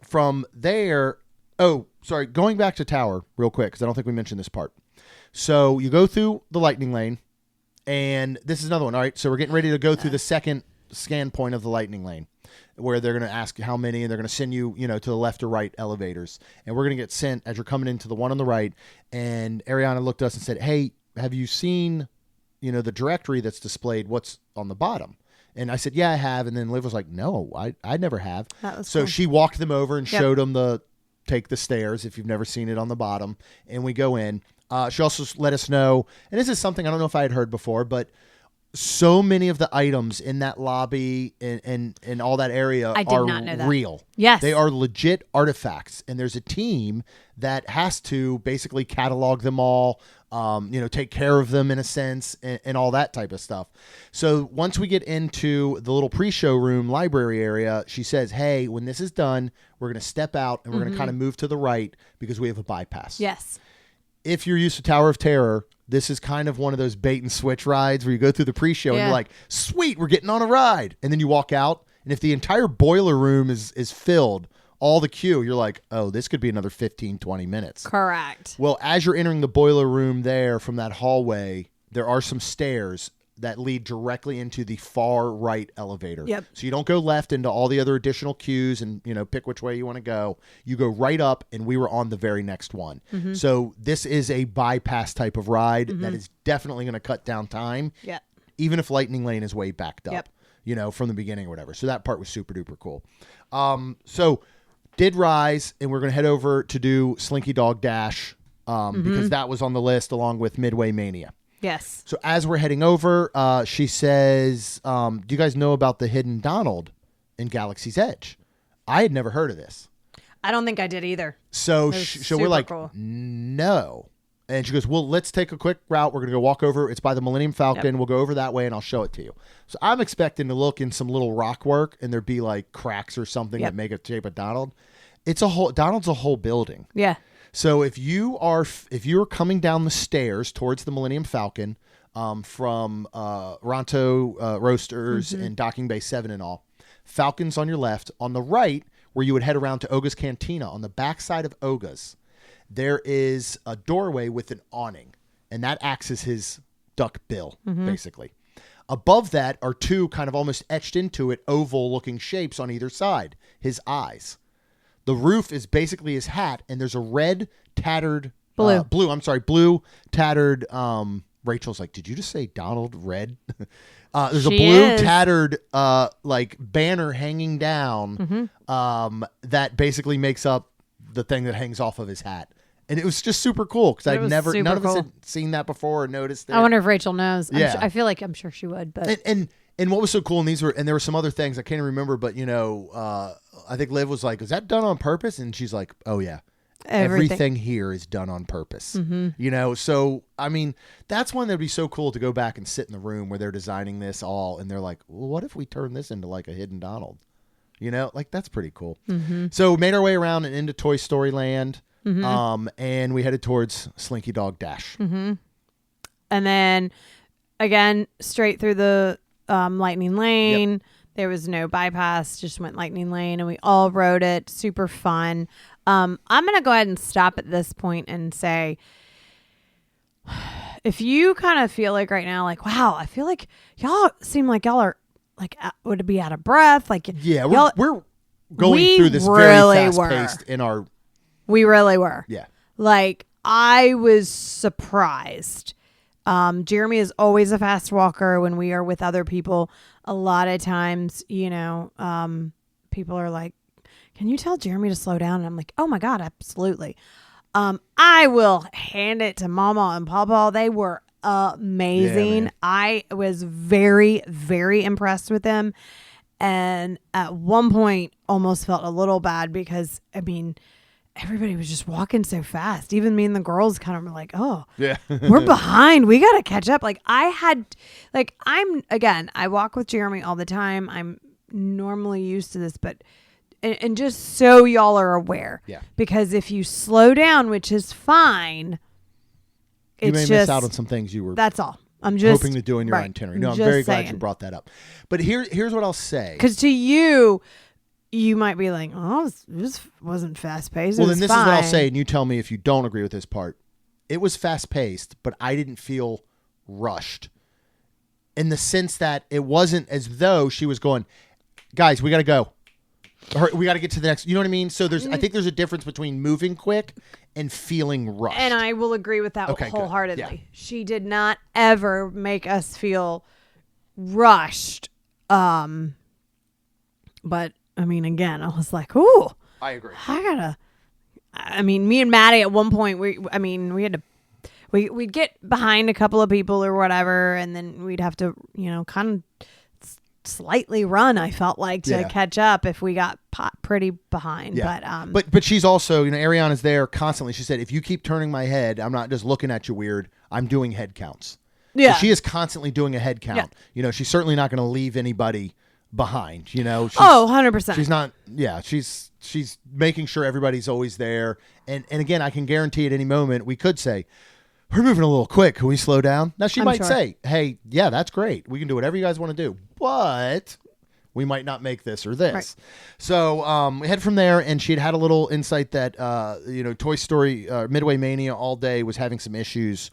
from there, going back to Tower real quick because I don't think we mentioned this part. So you go through the lightning lane, and this is another one. All right, so we're getting ready to go through the second scan point of the lightning lane, where they're going to ask how many, and they're going to send you, to the left or right elevators. And we're going to get sent as you're coming into the one on the right. And Ariana looked at us and said, hey, have you seen, the directory that's displayed what's on the bottom? And I said, yeah, I have. And then Liv was like, no, I never have. That was so cool. She walked them over and showed them take the stairs if you've never seen it on the bottom. And we go in. She also let us know, and this is something I don't know if I had heard before, but so many of the items in that lobby and all that area are not know that. Real. Yes. They are legit artifacts. And there's a team that has to basically catalog them all, take care of them in a sense and all that type of stuff. So once we get into the little pre-show room library area, she says, hey, when this is done, we're going to step out and we're going to kind of move to the right because we have a bypass. Yes. If you're used to Tower of Terror, this is kind of one of those bait and switch rides where you go through the pre-show and you're like, sweet, we're getting on a ride. And then you walk out, and if the entire boiler room is filled, all the queue, you're like, oh, this could be another 15, 20 minutes. Correct. Well, as you're entering the boiler room there from that hallway, there are some stairs that lead directly into the far right elevator. Yep. So you don't go left into all the other additional queues and, pick which way you want to go. You go right up, and we were on the very next one. Mm-hmm. So this is a bypass type of ride that is definitely going to cut down time. Yeah. Even if Lightning Lane is way backed up, from the beginning or whatever. So that part was super duper cool. So did Rise, and we're going to head over to do Slinky Dog Dash because that was on the list along with Midway Mania. Yes. So as we're heading over, she says, do you guys know about the hidden Donald in Galaxy's Edge? I had never heard of this. I don't think I did either. So we're like, cool. No. And she goes, well, let's take a quick route. We're going to go walk over. It's by the Millennium Falcon. Yep. We'll go over that way, and I'll show it to you. So I'm expecting to look in some little rock work, and there'd be like cracks or something that make a shape of Donald. Donald's a whole building. Yeah. So if you're coming down the stairs towards the Millennium Falcon from Ronto Roasters and Docking Bay 7 and all, Falcon's on your left. On the right, where you would head around to Oga's Cantina, on the backside of Oga's, there is a doorway with an awning, and that acts as his duck bill, basically. Above that are 2 kind of almost etched into it oval-looking shapes on either side, his eyes. The roof is basically his hat, and there's a red tattered blue tattered. Rachel's like, did you just say Donald Red? There's a blue tattered banner hanging down that basically makes up the thing that hangs off of his hat. And it was just super cool because none of us had seen that before or noticed it. I wonder if Rachel knows. Yeah. I feel like I'm sure she would. But and what was so cool, and there were some other things I can't remember, but I think Liv was like, "Is that done on purpose?" And she's like, "Oh yeah, everything here is done on purpose." So I mean, that's one that'd be so cool to go back and sit in the room where they're designing this all, and they're like, "Well, what if we turn this into like a hidden Donald?" That's pretty cool. So we made our way around and into Toy Story Land, and we headed towards Slinky Dog Dash. And then again, straight through the Lightning Lane. Yep. There was no bypass, just went Lightning Lane, and we all rode it. Super fun. I'm going to go ahead and stop at this point and say, if you kind of feel like right now, like, wow, I feel like y'all seem like y'all are like, would be out of breath. Like, yeah, we're going through this really very fast-paced in our... We really were. Yeah. Like, I was surprised. Jeremy is always a fast walker when we are with other people. A lot of times, people are like, can you tell Jeremy to slow down? And I'm like, oh my God, absolutely. I will hand it to Mama and Papa. They were amazing. Yeah, I was very, very impressed with them. And at one point almost felt a little bad because, I mean, everybody was just walking so fast. Even me and the girls kind of were like, oh, Yeah. we're behind. We got to catch up. Like I walk with Jeremy all the time. I'm normally used to this, but, and just so y'all are aware. Yeah. Because if you slow down, which is fine, You it's may just, miss out on some things you were that's all. I'm just hoping to do in your right, itinerary. No, I'm just very glad you saying. brought that up. But here's what I'll say. Because to you, you might be like, oh, this wasn't fast paced. Well, then this fine. is what I'll say, and you tell me if you don't agree with this part. It was fast paced, but I didn't feel rushed in the sense that it wasn't as though she was going, guys, we got to go. Or we got to get to the next. You know what I mean? So I think there's a difference between moving quick and feeling rushed. And I will agree with that Okay, good. wholeheartedly. Yeah. She did not ever make us feel rushed. But I mean, again, I was like, ooh, I agree. I mean, me and Maddie at one point, we had to, we'd get behind a couple of people or whatever, and then we'd have to, kind of slightly run, I felt like, to catch up if we got pretty behind. Yeah. But she's also, Ariana's there constantly. She said, if you keep turning my head, I'm not just looking at you weird. I'm doing head counts. Yeah. So she is constantly doing a head count. Yeah. She's certainly not going to leave anybody behind. She's, 100%. She's not. Yeah. She's making sure everybody's always there. And again, I can guarantee at any moment we could say, we're moving a little quick. Can we slow down? Now, she might say, hey, yeah, that's great. We can do whatever you guys want to do. But we might not make this or this. Right. So we head from there, and she had a little insight that, Toy Story Midway Mania all day was having some issues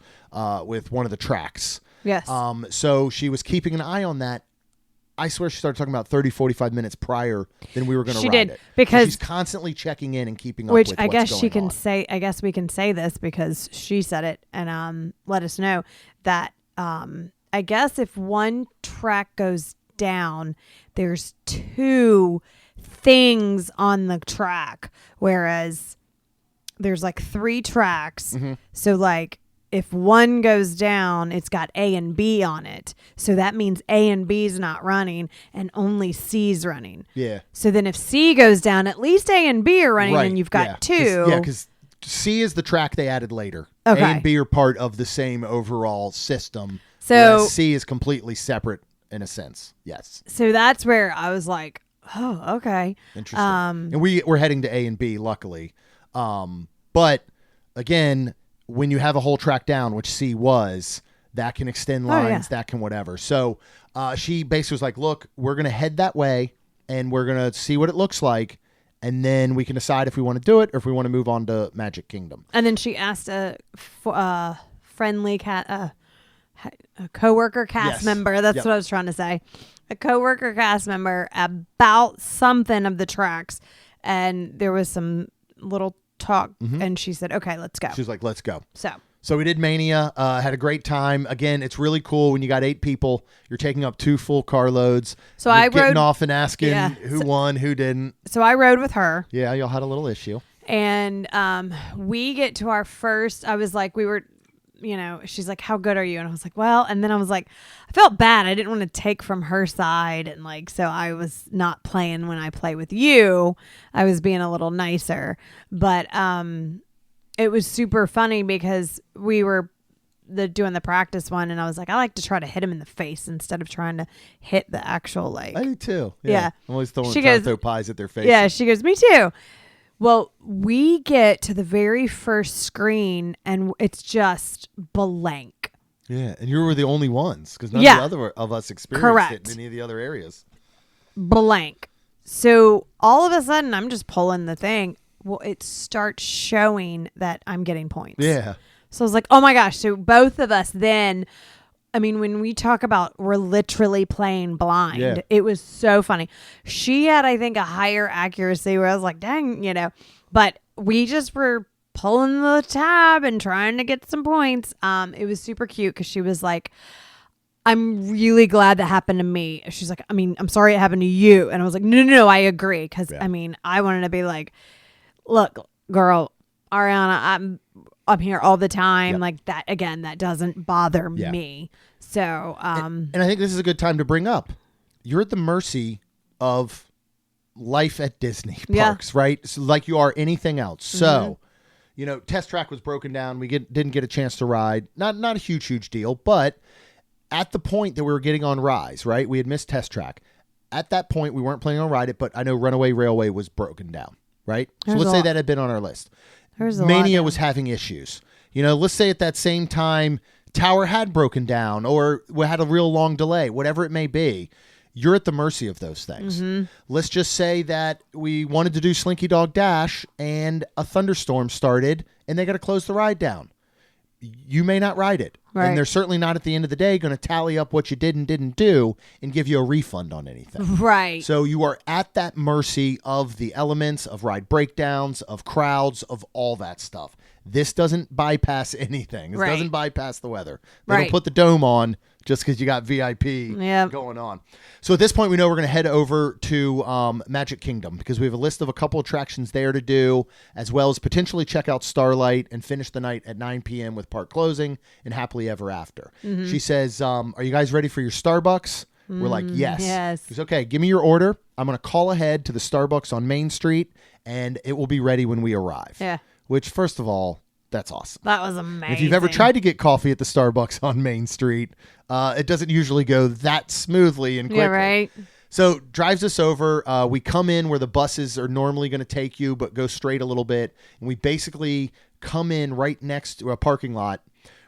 with one of the tracks. Yes. So she was keeping an eye on that. I swear she started talking about 30, 45 minutes prior than we were going to ride it. Because so she's constantly checking in and keeping up with what's going on. I guess we can say this because she said it and let us know that I guess if one track goes down, there's two things on the track, whereas there's like 3 tracks. Mm-hmm. So like if one goes down, it's got A and B on it. So that means A and B is not running and only C's running. Yeah. So then if C goes down, at least A and B are running and you've got 2. Because C is the track they added later. Okay. A and B are part of the same overall system. So C is completely separate in a sense. Yes. So that's where I was like, oh, okay. Interesting. And we're heading to A and B, luckily. But again, when you have a whole track down, which C was, that can extend lines, that can whatever. So she basically was like, look, we're going to head that way and we're going to see what it looks like. And then we can decide if we want to do it or if we want to move on to Magic Kingdom. And then she asked a friendly cat, a coworker cast member. That's what I was trying to say. A coworker cast member about something of the tracks. And there was some little talk and she said, okay, let's go. She was like, let's go. So we did Mania, had a great time. Again, it's really cool when you got 8 people, you're taking up 2 full car loads. So you're getting off and asking who won, who didn't. So I rode with her. Yeah, y'all had a little issue. And we get to our first, I was like, she's like, how good are you? And I was like, well, and then I was like, I felt bad. I didn't want to take from her side. And like, so I was not playing when I play with you. I was being a little nicer, but it was super funny because we were doing the practice one. And I was like, I like to try to hit him in the face instead of trying to hit the actual, like, I do too. Yeah. I'm always trying to throw pies at their face. Yeah. She goes, me too. Well, we get to the very first screen and it's just blank. Yeah, and you were the only ones because none of the other of us experienced it in any of the other areas. Blank. So all of a sudden, I'm just pulling the thing. Well, it starts showing that I'm getting points. Yeah. So I was like, oh my gosh. So both of us then, I mean, when we talk about we're literally playing blind, it was so funny. She had, I think, a higher accuracy where I was like, dang, but we just were pulling the tab and trying to get some points. It was super cute because she was like, I'm really glad that happened to me. She's like, I mean, I'm sorry it happened to you. And I was like, no, I agree. Because, I mean, I wanted to be like, look, girl, Ariana, I'm here all the time. Yep. Like that again, that doesn't bother me. So, and I think this is a good time to bring up. You're at the mercy of life at Disney parks, right? So like you are anything else. So, Test Track was broken down. We didn't get a chance to ride. Not a huge deal, but at the point that we were getting on Rise, right? We had missed Test Track. At that point, we weren't planning on ride it, but I know Runaway Railway was broken down, right? So let's say that had been on our list. Mania was having issues. Let's say at that same time, Tower had broken down or we had a real long delay, whatever it may be. You're at the mercy of those things. Mm-hmm. Let's just say that we wanted to do Slinky Dog Dash and a thunderstorm started and they got to close the ride down. You may not ride it. Right. And they're certainly not at the end of the day going to tally up what you did and didn't do and give you a refund on anything. Right. So you are at that mercy of the elements, of ride breakdowns, of crowds, of all that stuff. This doesn't bypass anything. This doesn't bypass the weather. They don't put the dome on just because you got VIP going on. So at this point, we know we're going to head over to Magic Kingdom because we have a list of a couple attractions there to do, as well as potentially check out Starlight and finish the night at 9 p.m. with park closing and Happily Ever After. Mm-hmm. She says, are you guys ready for your Starbucks? We're like, yes. She says, okay, give me your order. I'm going to call ahead to the Starbucks on Main Street, and it will be ready when we arrive. Yeah. Which, first of all, that's awesome. That was amazing. If you've ever tried to get coffee at the Starbucks on Main Street, it doesn't usually go that smoothly and quickly. Yeah, right. So drives us over. We come in where the buses are normally going to take you, but go straight a little bit. And we basically come in right next to a parking lot,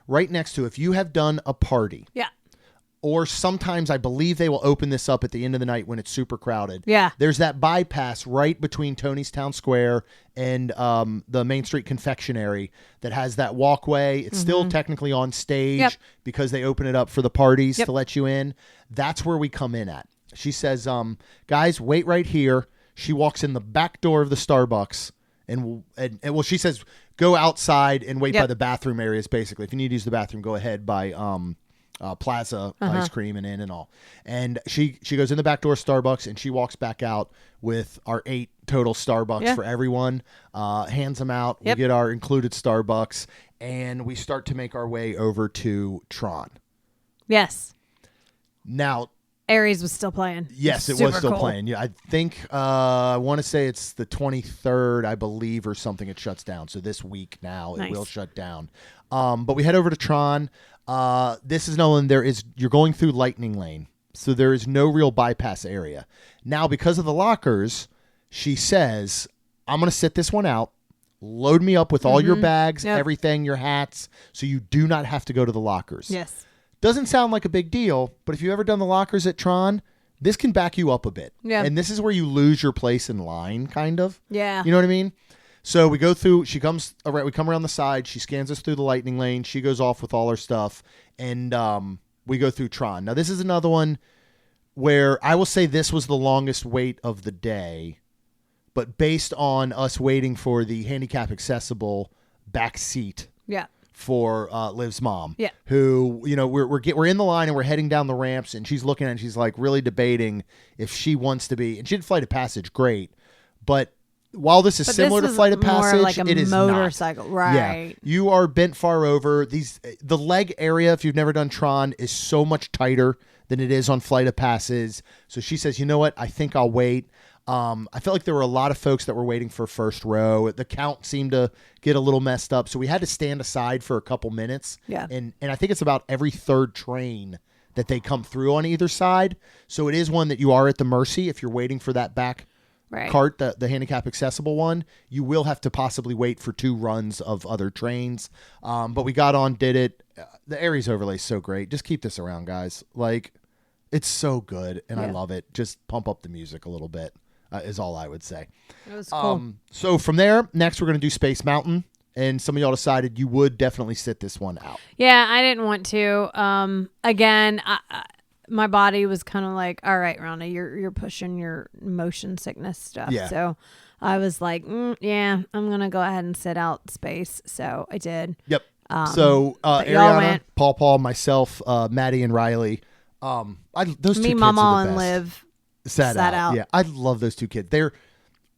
right next to if you have done a party. Yeah. Or sometimes I believe they will open this up at the end of the night when it's super crowded. Yeah. There's that bypass right between Tony's Town Square and the Main Street Confectionery that has that walkway. It's still technically on stage because they open it up for the parties to let you in. That's where we come in at. She says, guys, wait right here. She walks in the back door of the Starbucks and she says, go outside and wait by the bathroom areas, basically. If you need to use the bathroom, go ahead by Plaza ice cream and in and all. And she goes in the back door of Starbucks and she walks back out with our 8 total Starbucks for everyone, hands them out. We get our included Starbucks and we start to make our way over to Tron. Yes. Now, Aries was still playing. Yes, it was still playing. Yeah, I think I want to say it's the 23rd, I believe, or something. It shuts down. So this week now it will shut down. But we head over to Tron. This is Nolan. You're going through Lightning Lane, so there is no real bypass area. Now, because of the lockers, she says, I'm going to sit this one out. Load me up with all your bags, everything, your hats, so you do not have to go to the lockers. Yes. Doesn't sound like a big deal, but if you've ever done the lockers at Tron, this can back you up a bit. Yeah. And this is where you lose your place in line, kind of. Yeah. You know what I mean? So we go through, we come around the side, she scans us through the Lightning Lane, she goes off with all her stuff, and we go through Tron. Now, this is another one where I will say this was the longest wait of the day, but based on us waiting for the handicap accessible back seat. Yeah. For Liv's mom, who, we're in the line and we're heading down the ramps and she's looking at it and she's like really debating if she wants to be, and she did Flight of Passage, great, but while this is similar to Flight of Passage, like it is motorcycle, not. right? Yeah, you are bent far over. The leg area, if you've never done Tron, is so much tighter than it is on Flight of Passage. So she says, you know what? I think I'll wait. I felt like there were a lot of folks that were waiting for first row. The count seemed to get a little messed up, so we had to stand aside for a couple minutes. Yeah, and I think it's about every third train that they come through on either side. So it is one that you are at the mercy if you're waiting for that back cart, the handicap accessible one. You will have to possibly wait for 2 runs of other trains. But we got on, did it. The Aries overlay is so great. Just keep this around, guys. Like, it's so good, and I love it. Just pump up the music a little bit. Is all I would say. It was cool. So from there, next we're going to do Space Mountain. And some of y'all decided you would definitely sit this one out. Yeah, I didn't want to. Again, my body was kind of like, all right, Rhonda, you're pushing your motion sickness stuff. Yeah. So I was like, I'm going to go ahead and sit out Space. So I did. Yep. So Ariana, Paul, myself, Maddie, and Riley. Those two kids Mama, are the and best. Liv Sat out. Yeah, I love those 2 kids.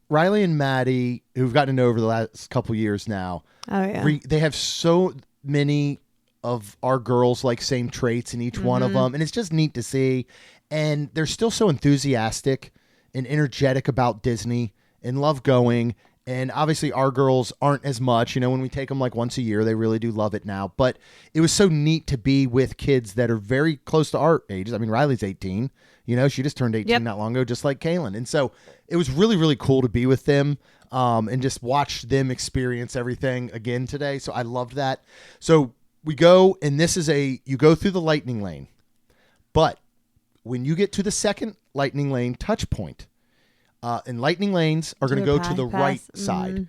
Riley and Maddie, who've gotten to know over the last couple years now, Oh yeah. they have so many of our girls like same traits in each one of them, and it's just neat to see. And they're still so enthusiastic and energetic about Disney and love going. And obviously our girls aren't as much, when we take them like once a year, they really do love it now. But it was so neat to be with kids that are very close to our ages. I mean, Riley's 18, she just turned 18 not long ago, just like Kaylin. And so it was really, really cool to be with them and just watch them experience everything again today. So I loved that. So we go, and this is you go through the lightning lane, but when you get to the second lightning lane touch point, and lightning lanes are going to go to the right side.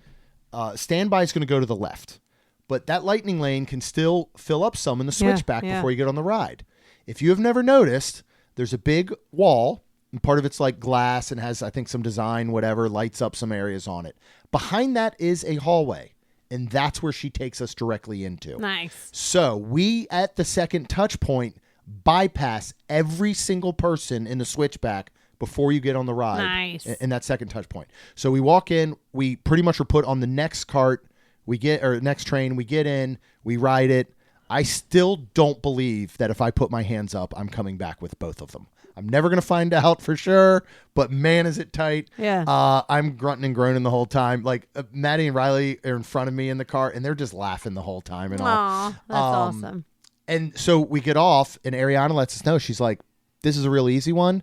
Standby is going to go to the left. But that lightning lane can still fill up some in the switchback before you get on the ride. If you have never noticed, there's a big wall, and part of it's like glass and has, I think, some design, whatever, lights up some areas on it. Behind that is a hallway, and that's where she takes us directly into. Nice. So we, at the second touch point, bypass every single person in the switchback before you get on the ride. Nice. In that second touch point. So we walk in, we pretty much are put on the next cart, next train, we get in, we ride it. I still don't believe that if I put my hands up, I'm coming back with both of them. I'm never going to find out for sure, but man, is it tight. Yeah. I'm grunting and groaning the whole time. Like Maddie and Riley are in front of me in the car, and they're just laughing the whole time. And Aw, that's awesome. And so we get off, and Ariana lets us know. She's like, this is a real easy one.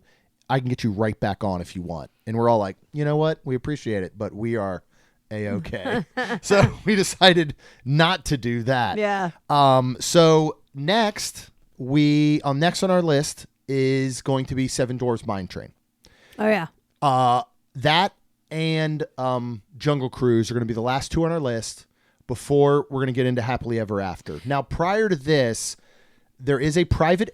I can get you right back on if you want. And we're all like, you know what? We appreciate it, but we are A-okay. So we decided not to do that. Yeah. So next on our list is going to be Seven Dwarfs Mine Train. Oh yeah. That and Jungle Cruise are going to be the last two on our list before we're going to get into Happily Ever After. Now, prior to this, there is a private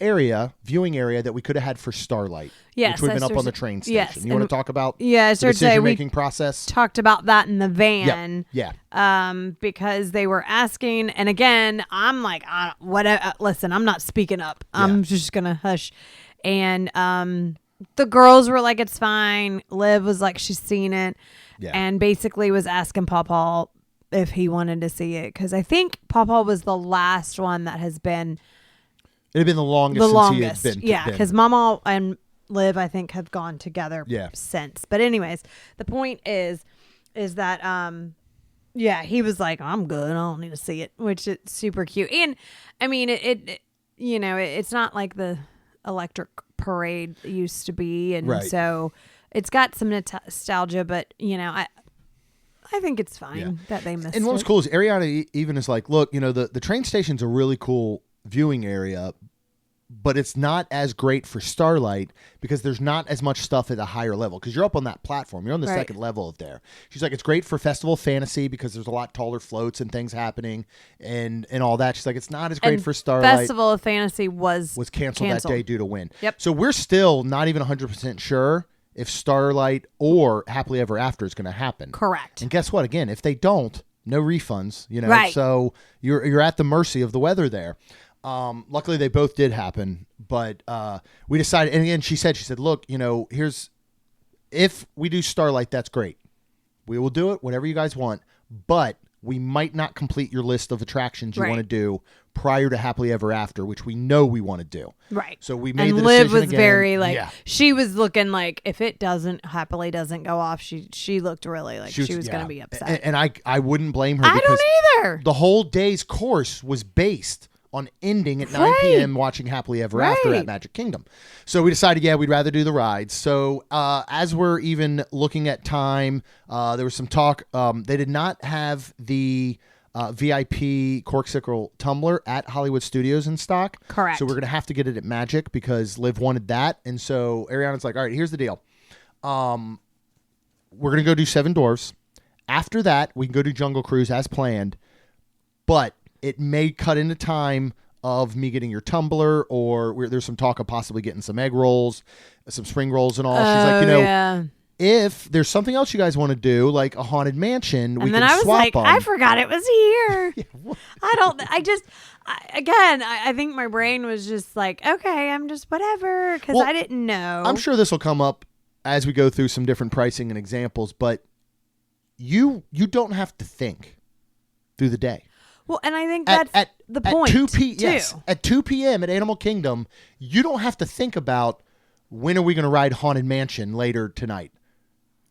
viewing area that we could have had for Starlight. Yes, which would have been up on the train station. Yes, You want to talk about the decision-making process? Talked about that in the van. Yeah. Because they were asking, and again, I'm like, listen, I'm not speaking up. I'm just going to hush. And the girls were like, it's fine. Liv was like, she's seen it. Yeah. And basically was asking Pawpaw if he wanted to see it. Because I think Pawpaw was the last one that has been... It had been the longest since he had been. Yeah, because Mama and Liv, I think, have gone together since. But anyways, the point is that, he was like, I'm good. I don't need to see it, which is super cute. And, I mean, it's not like the electric parade used to be. And so it's got some nostalgia, but, I think it's fine that they missed it. And what was cool is Ariana even is like, look, the train station's a really cool viewing area, but it's not as great for Starlight because there's not as much stuff at a higher level because you're up on that platform. You're on the second level of there. She's like, it's great for Festival of Fantasy because there's a lot taller floats and things happening and all that. She's like, it's not as great for Starlight. Festival of Fantasy was canceled that day due to wind. Yep. So we're still not even 100% sure if Starlight or Happily Ever After is going to happen. Correct. And guess what? Again, if they don't, no refunds, Right. So you're at the mercy of the weather there. Luckily they both did happen, but we decided, and again, she said, look, if we do Starlight, that's great. We will do it, whatever you guys want, but we might not complete your list of attractions you want to do prior to Happily Ever After, which we know we want to do. Right. So we made and the Liv decision was again. very she was looking like if it Happily doesn't go off, she looked really like she was going to be upset. And I wouldn't blame her. I because don't either. The whole day's course was based on ending at 9 p.m. watching Happily Ever After at Magic Kingdom. So we decided, we'd rather do the rides. So as we're even looking at time, there was some talk. They did not have the VIP Corksicle tumbler at Hollywood Studios in stock. Correct. So we're going to have to get it at Magic because Liv wanted that. And so Ariana's like, all right, here's the deal. We're going to go do Seven Dwarfs. After that, we can go do Jungle Cruise as planned. But it may cut into time of me getting your tumbler, or there's some talk of possibly getting some egg rolls, some spring rolls and all. She's like, if there's something else you guys want to do, like a Haunted Mansion, we can swap them. And then I was like, I forgot it was here. I think my brain was just like, okay, I'm just whatever, because I didn't know. I'm sure this will come up as we go through some different pricing and examples, but you don't have to think through the day. Well, and I think that's the point. At 2 p.m. at Animal Kingdom, you don't have to think about when are we going to ride Haunted Mansion later tonight,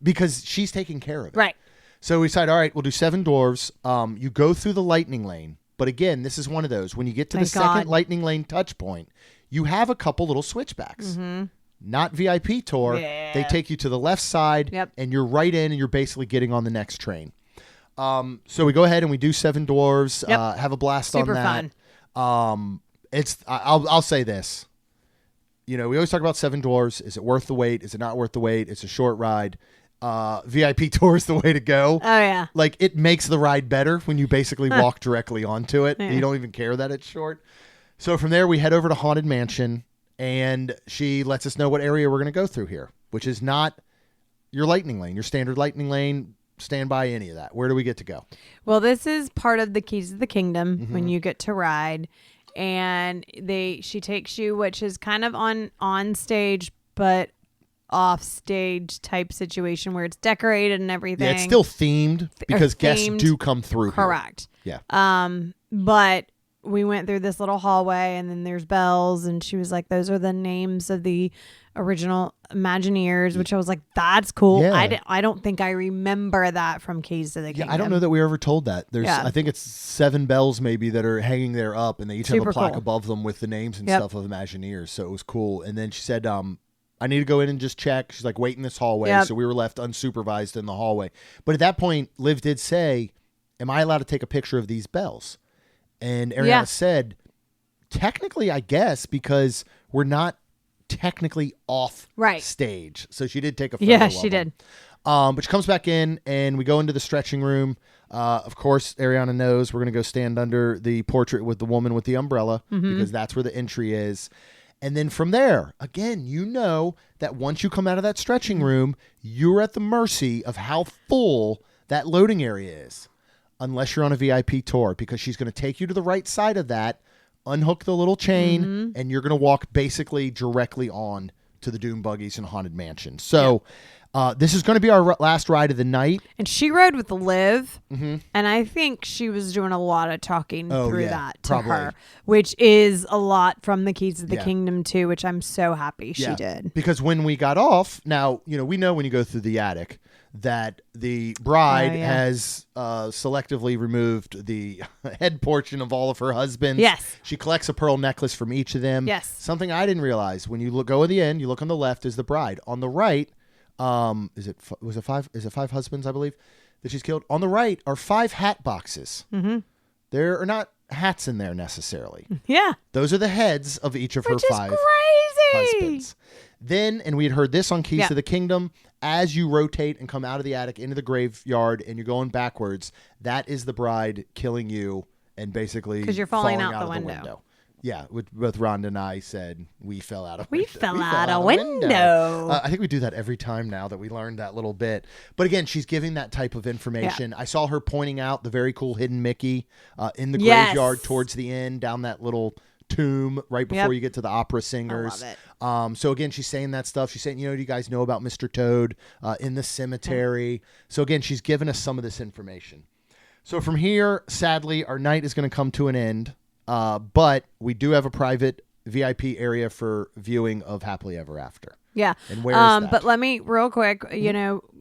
because she's taking care of it. Right. So we decided, all right, we'll do Seven Dwarfs. You go through the Lightning Lane. But again, this is one of those. When you get to the second Lightning Lane touch point, you have a couple little switchbacks. Mm-hmm. Not VIP tour. Yeah. They take you to the left side, and you're right in, and you're basically getting on the next train. So we go ahead and we do Seven Dwarfs. Have a blast on that. Super fun. I'll say this. We always talk about Seven Dwarfs. Is it worth the wait? Is it not worth the wait? It's a short ride. VIP tour is the way to go. Oh yeah. Like, it makes the ride better when you basically walk directly onto it. Yeah. You don't even care that it's short. So from there we head over to Haunted Mansion, and she lets us know what area we're going to go through here, which is not your Lightning Lane, your standard Lightning Lane. Stand by any of that. Where do we get to go? Well, this is part of the Keys of the Kingdom when you get to ride, and she takes you, which is kind of on stage, but off stage type situation where it's decorated and everything. Yeah, it's still themed because guests do come through. Correct. Here. Yeah. But we went through this little hallway, and then there's bells, and she was like, those are the names of the original Imagineers, which I was like, that's cool. Yeah. I don't think I remember that from Keys to the Kingdom. Yeah, I don't know that we were ever told that. I think it's 7 bells maybe that are hanging there up, and they each have a plaque above them with the names and stuff of Imagineers. So it was cool. And then she said, I need to go in and just check. She's like, wait in this hallway. Yep. So we were left unsupervised in the hallway. But at that point, Liv did say, am I allowed to take a picture of these bells? And Ariana said, technically, I guess, because we're not technically off stage. So she did take a photo. Yeah, she did. But she comes back in, and we go into the stretching room. Of course, Ariana knows we're going to go stand under the portrait with the woman with the umbrella, because that's where the entry is. And then from there, again, that once you come out of that stretching room, you're at the mercy of how full that loading area is, unless you're on a VIP tour, because she's going to take you to the right side of that, unhook the little chain, and you're going to walk basically directly on to the Doom Buggies and Haunted Mansion. So this is going to be our last ride of the night. And she rode with Liv, and I think she was doing a lot of talking through that to her, which is a lot from the Keys of the Kingdom too, which I'm so happy she did. Because when we got off, now, we know when you go through the attic that the bride has selectively removed the head portion of all of her husbands. Yes. She collects a pearl necklace from each of them. Yes. Something I didn't realize. When you go in the end, you look on the left is the bride. On the right, is it 5 husbands, I believe, that she's killed? On the right are 5 hat boxes. Mm-hmm. There are not hats in there necessarily. Yeah. Those are the heads of each of her 5 crazy husbands. Then, and we had heard this on Keys to the Kingdom, as you rotate and come out of the attic into the graveyard and you're going backwards, that is the bride killing you and basically because you're falling out of the window. Yeah, both Rhonda and I said we fell out of we fell out a window. I think we do that every time now that we learned that little bit. But again, she's giving that type of information. I saw her pointing out the very cool hidden Mickey in the graveyard towards the end, down that little tomb right before you get to the opera singers. I love it. So again, she's saying that stuff. She's saying, do you guys know about Mr. Toad in the cemetery? So again, she's given us some of this information. So from here, sadly, our night is going to come to an end. But we do have a private VIP area for viewing of Happily Ever After. Yeah. And where is that? But let me real quick,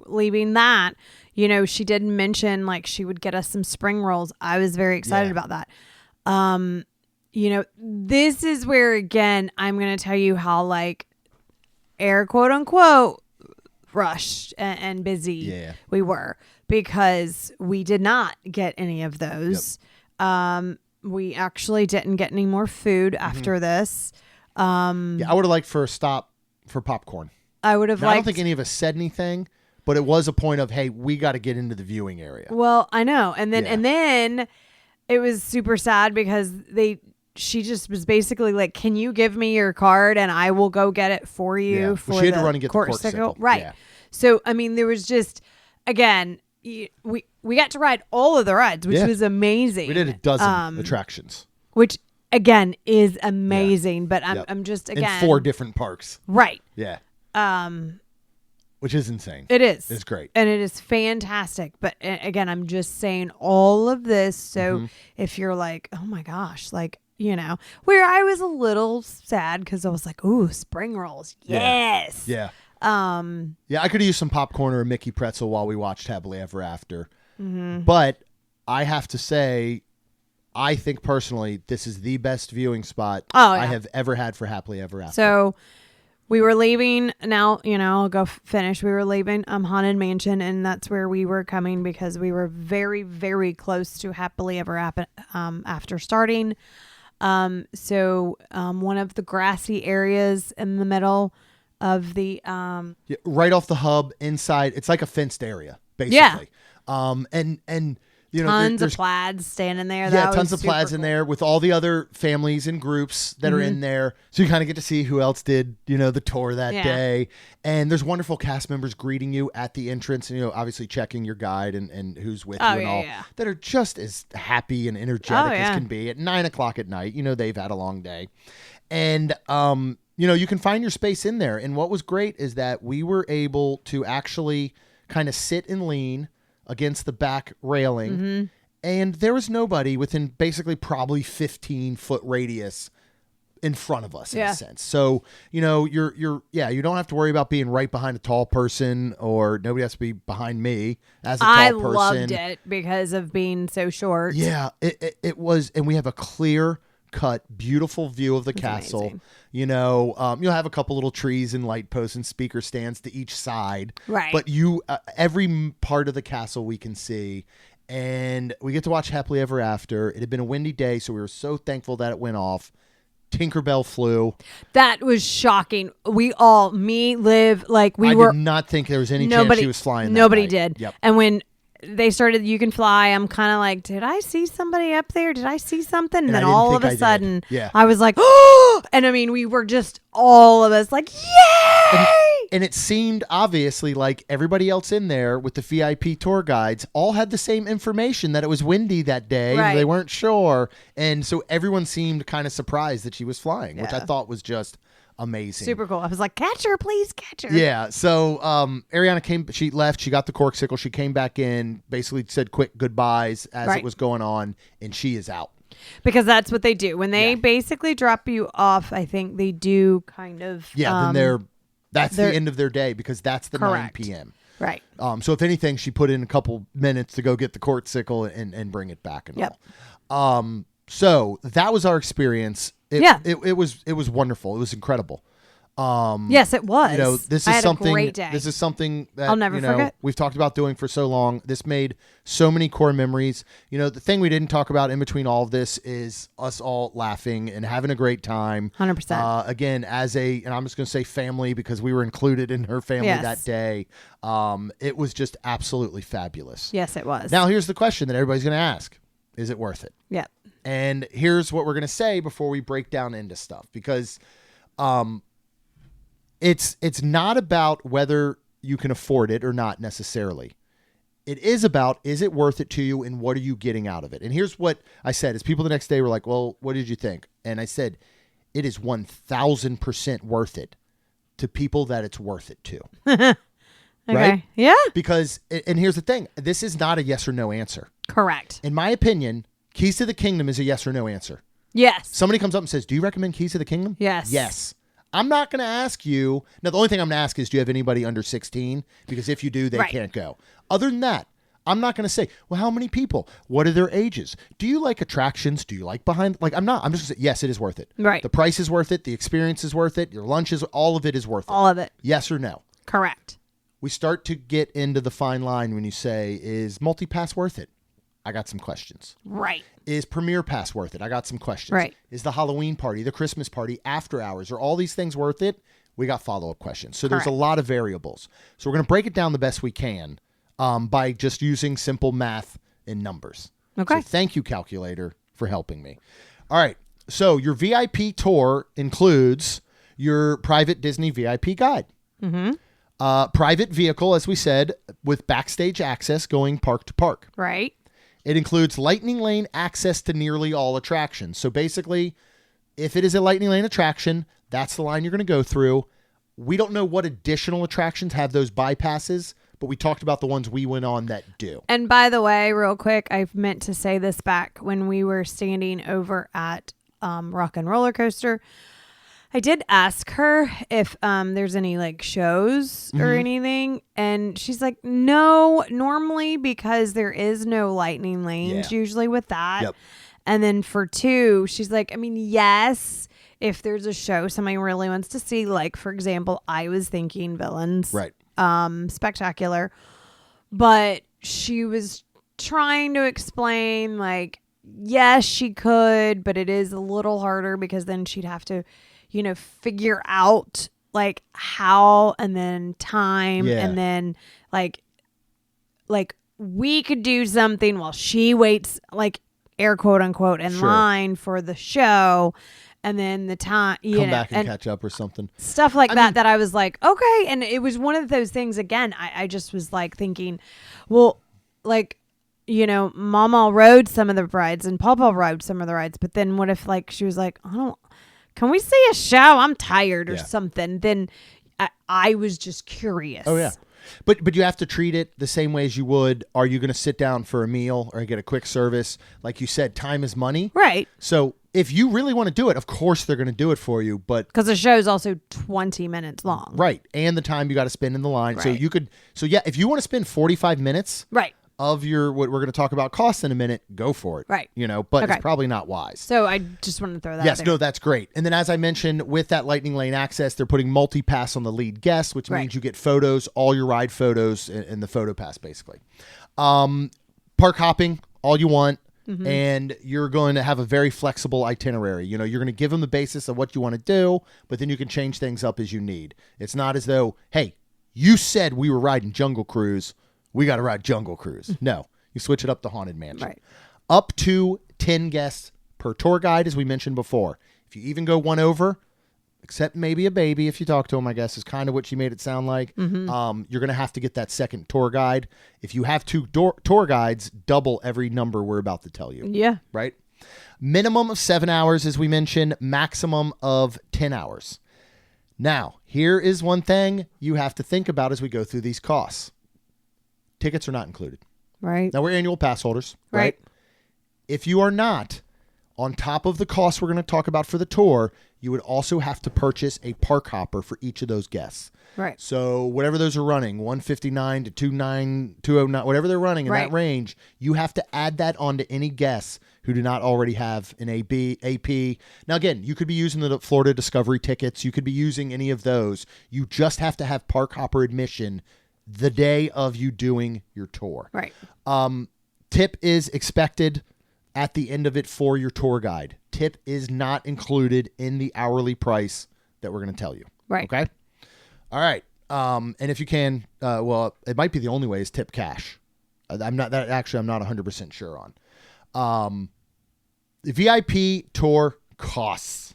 leaving that, she did mention like she would get us some spring rolls. I was very excited about that. This is where, again, I'm going to tell you how like air quote unquote rushed and busy we were, because we did not get any of those. Yep. We actually didn't get any more food after this. I would have liked for a stop for popcorn. I would have liked. I don't think any of us said anything, but it was a point of, hey, we got to get into the viewing area. Well, I know. And then it was super sad because she just was basically like, can you give me your card and I will go get it for you for she had the to run and get the corksicle. Right. Yeah. So, I mean, there was just, again, we got to ride all of the rides, which was amazing. We did a dozen attractions, which again is amazing. But I'm just again in 4 different parks. Right. Yeah. which is insane. It is. It's great. And it is fantastic. But again, I'm just saying all of this. So if you're like, oh my gosh, like, where I was a little sad because I was like, ooh, spring rolls. Yes. Yeah. Yeah, I could have used some popcorn or a Mickey pretzel while we watched Happily Ever After. But I have to say, I think personally, this is the best viewing spot I have ever had for Happily Ever After. So we were leaving. Now, I'll go finish. We were leaving Haunted Mansion, and that's where we were coming because we were very, very close to Happily Ever After starting. So one of the grassy areas in the middle of the right off the hub inside, it's like a fenced area, basically. Yeah. And tons of plaids standing there. Yeah, tons of plaids in there with all the other families and groups that are in there. So you kind of get to see who else did, the tour that day. And there's wonderful cast members greeting you at the entrance, and, obviously checking your guide and who's with you and all that are just as happy and energetic as can be at 9:00 at night. They've had a long day. And, you can find your space in there. And what was great is that we were able to actually kind of sit and lean against the back railing, and there was nobody within basically probably 15-foot radius in front of us in a sense. So, you don't have to worry about being right behind a tall person, or nobody has to be behind me as a tall person. I loved it because of being so short. Yeah, it was, and we have a clear cut, beautiful view of the castle. Amazing. You'll have a couple little trees and light posts and speaker stands to each side. Right. But every part of the castle we can see, and we get to watch Happily Ever After. It had been a windy day, so we were so thankful that it went off. Tinkerbell flew. That was shocking. We all, Liv, I did not think there was any chance she was flying. Nobody that did. Yep. And when they started You Can Fly, I'm kind of like, did I see somebody up there? Did I see something? And then all of a sudden, I was like, oh! And I mean, we were just all of us like, yay! And it seemed obviously like everybody else in there with the VIP tour guides all had the same information, that it was windy that day. Right. They weren't sure. And so everyone seemed kind of surprised that she was flying, which I thought was just amazing. Super cool. I was like, catch her, please catch her. Yeah. So Ariana she left, she got the corksicle, she came back in, basically said quick goodbyes as it was going on, and she is out. Because that's what they do. When they basically drop you off, I think they do kind of... Yeah, then that's the end of their day, because that's the 9 p.m. Right. So if anything, she put in a couple minutes to go get the corksicle and bring it back and all. So that was our experience. It was wonderful. It was incredible. Yes, it was. This I is had something. a great day. This is something that I'll never forget. We've talked about doing for so long. This made so many core memories. The thing we didn't talk about in between all of this is us all laughing and having a great time. 100%. Again, and I'm just going to say family, because we were included in her family that day. It was just absolutely fabulous. Yes, it was. Now here's the question that everybody's going to ask: is it worth it? Yep. And here's what we're going to say before we break down into stuff, because it's not about whether you can afford it or not necessarily. It is about, is it worth it to you, and what are you getting out of it? And here's what I said, is people the next day were like, well, what did you think? And I said, it is 1,000% worth it to people that it's worth it to. Okay. Right? Yeah. Because, and here's the thing, this is not a yes or no answer. Correct. In my opinion, Keys to the Kingdom is a yes or no answer. Yes. Somebody comes up and says, do you recommend Keys to the Kingdom? Yes. Yes. I'm not going to ask you. Now, the only thing I'm going to ask is, do you have anybody under 16? Because if you do, they can't go. Other than that, I'm not going to say, well, how many people? What are their ages? Do you like attractions? Do you like behind? I'm just going to say, yes, it is worth it. Right. The price is worth it. The experience is worth it. Your lunch is, all of it is worth it. All of it. Yes or no? Correct. We start to get into the fine line when you say, is multi-pass worth it? I got some questions. Right. Is Premier Pass worth it? I got some questions. Right. Is the Halloween party, the Christmas party, after hours, are all these things worth it? We got follow-up questions. So there's a lot of variables. So we're going to break it down the best we can by just using simple math and numbers. Okay. So thank you, calculator, for helping me. All right. So your VIP tour includes your private Disney VIP guide. Mm-hmm. Private vehicle, as we said, with backstage access going park to park. Right. It includes Lightning Lane access to nearly all attractions. So basically, if it is a Lightning Lane attraction, that's the line you're going to go through. we don't know what additional attractions have those bypasses, but we talked about the ones we went on that do. And by the way, real quick, I meant to say this back when we were standing over at Rock and Roller Coaster. I did ask her if there's any like shows or anything, and she's like, no, normally because there is no lightning lanes usually with that. Yep. And then for 2, she's like, I mean, yes, if there's a show somebody really wants to see, like for example, I was thinking Villains, Right. Spectacular, but she was trying to explain like, yes, she could, but it is a little harder because then she'd have to, figure out like how and then time and then like we could do something while she waits, like air quote unquote, in line for the show. And then the time, come back and catch up or something. Stuff like that I was like, okay. And it was one of those things, again, I just was like thinking, well, like, Mama rode some of the rides and Pawpaw rode some of the rides. But then what if like she was like, can we see a show? I'm tired or something. Then I was just curious. Oh, yeah. But you have to treat it the same way as you would. Are you going to sit down for a meal or get a quick service? Like you said, time is money. Right. So if you really want to do it, of course they're going to do it for you. But because the show is also 20 minutes long. Right. And the time you got to spend in the line. Right. So if you want to spend 45 minutes. Right. Of what we're going to talk about costs in a minute, go for it. Right. But it's probably not wise. So I just wanted to throw that Yes, out there. no, that's great. And then as I mentioned, with that lightning lane access, they're putting multi-pass on the lead guest, which means you get photos, all your ride photos in the photo pass, basically. Park hopping, all you want. And you're going to have a very flexible itinerary. You're going to give them the basis of what you want to do, but then you can change things up as you need. It's not as though, hey, you said we were riding Jungle Cruise. We got to ride Jungle Cruise. No, you switch it up to Haunted Mansion. Right. Up to 10 guests per tour guide, as we mentioned before. If you even go one over, except maybe a baby, if you talk to them, I guess is kind of what she made it sound like. You're going to have to get that second tour guide. If you have 2 tour guides, double every number we're about to tell you. Yeah. Right? Minimum of 7 hours, as we mentioned, maximum of 10 hours. Now, here is one thing you have to think about as we go through these costs. Tickets are not included. Right. Now, we're annual pass holders, right? If you are not, on top of the costs we're going to talk about for the tour, you would also have to purchase a park hopper for each of those guests. Right. So whatever those are running, 159 to 209, whatever they're running in that range, you have to add that onto any guests who do not already have an AP. Now, again, you could be using the Florida Discovery tickets. You could be using any of those. You just have to have park hopper admission the day of you doing your tour. Right. Tip is expected at the end of it for your tour guide. Tip is not included in the hourly price that we're going to tell you. Right. Okay. All right. And if you can, it might be the only way is tip cash. I'm not 100% sure on. The VIP tour costs.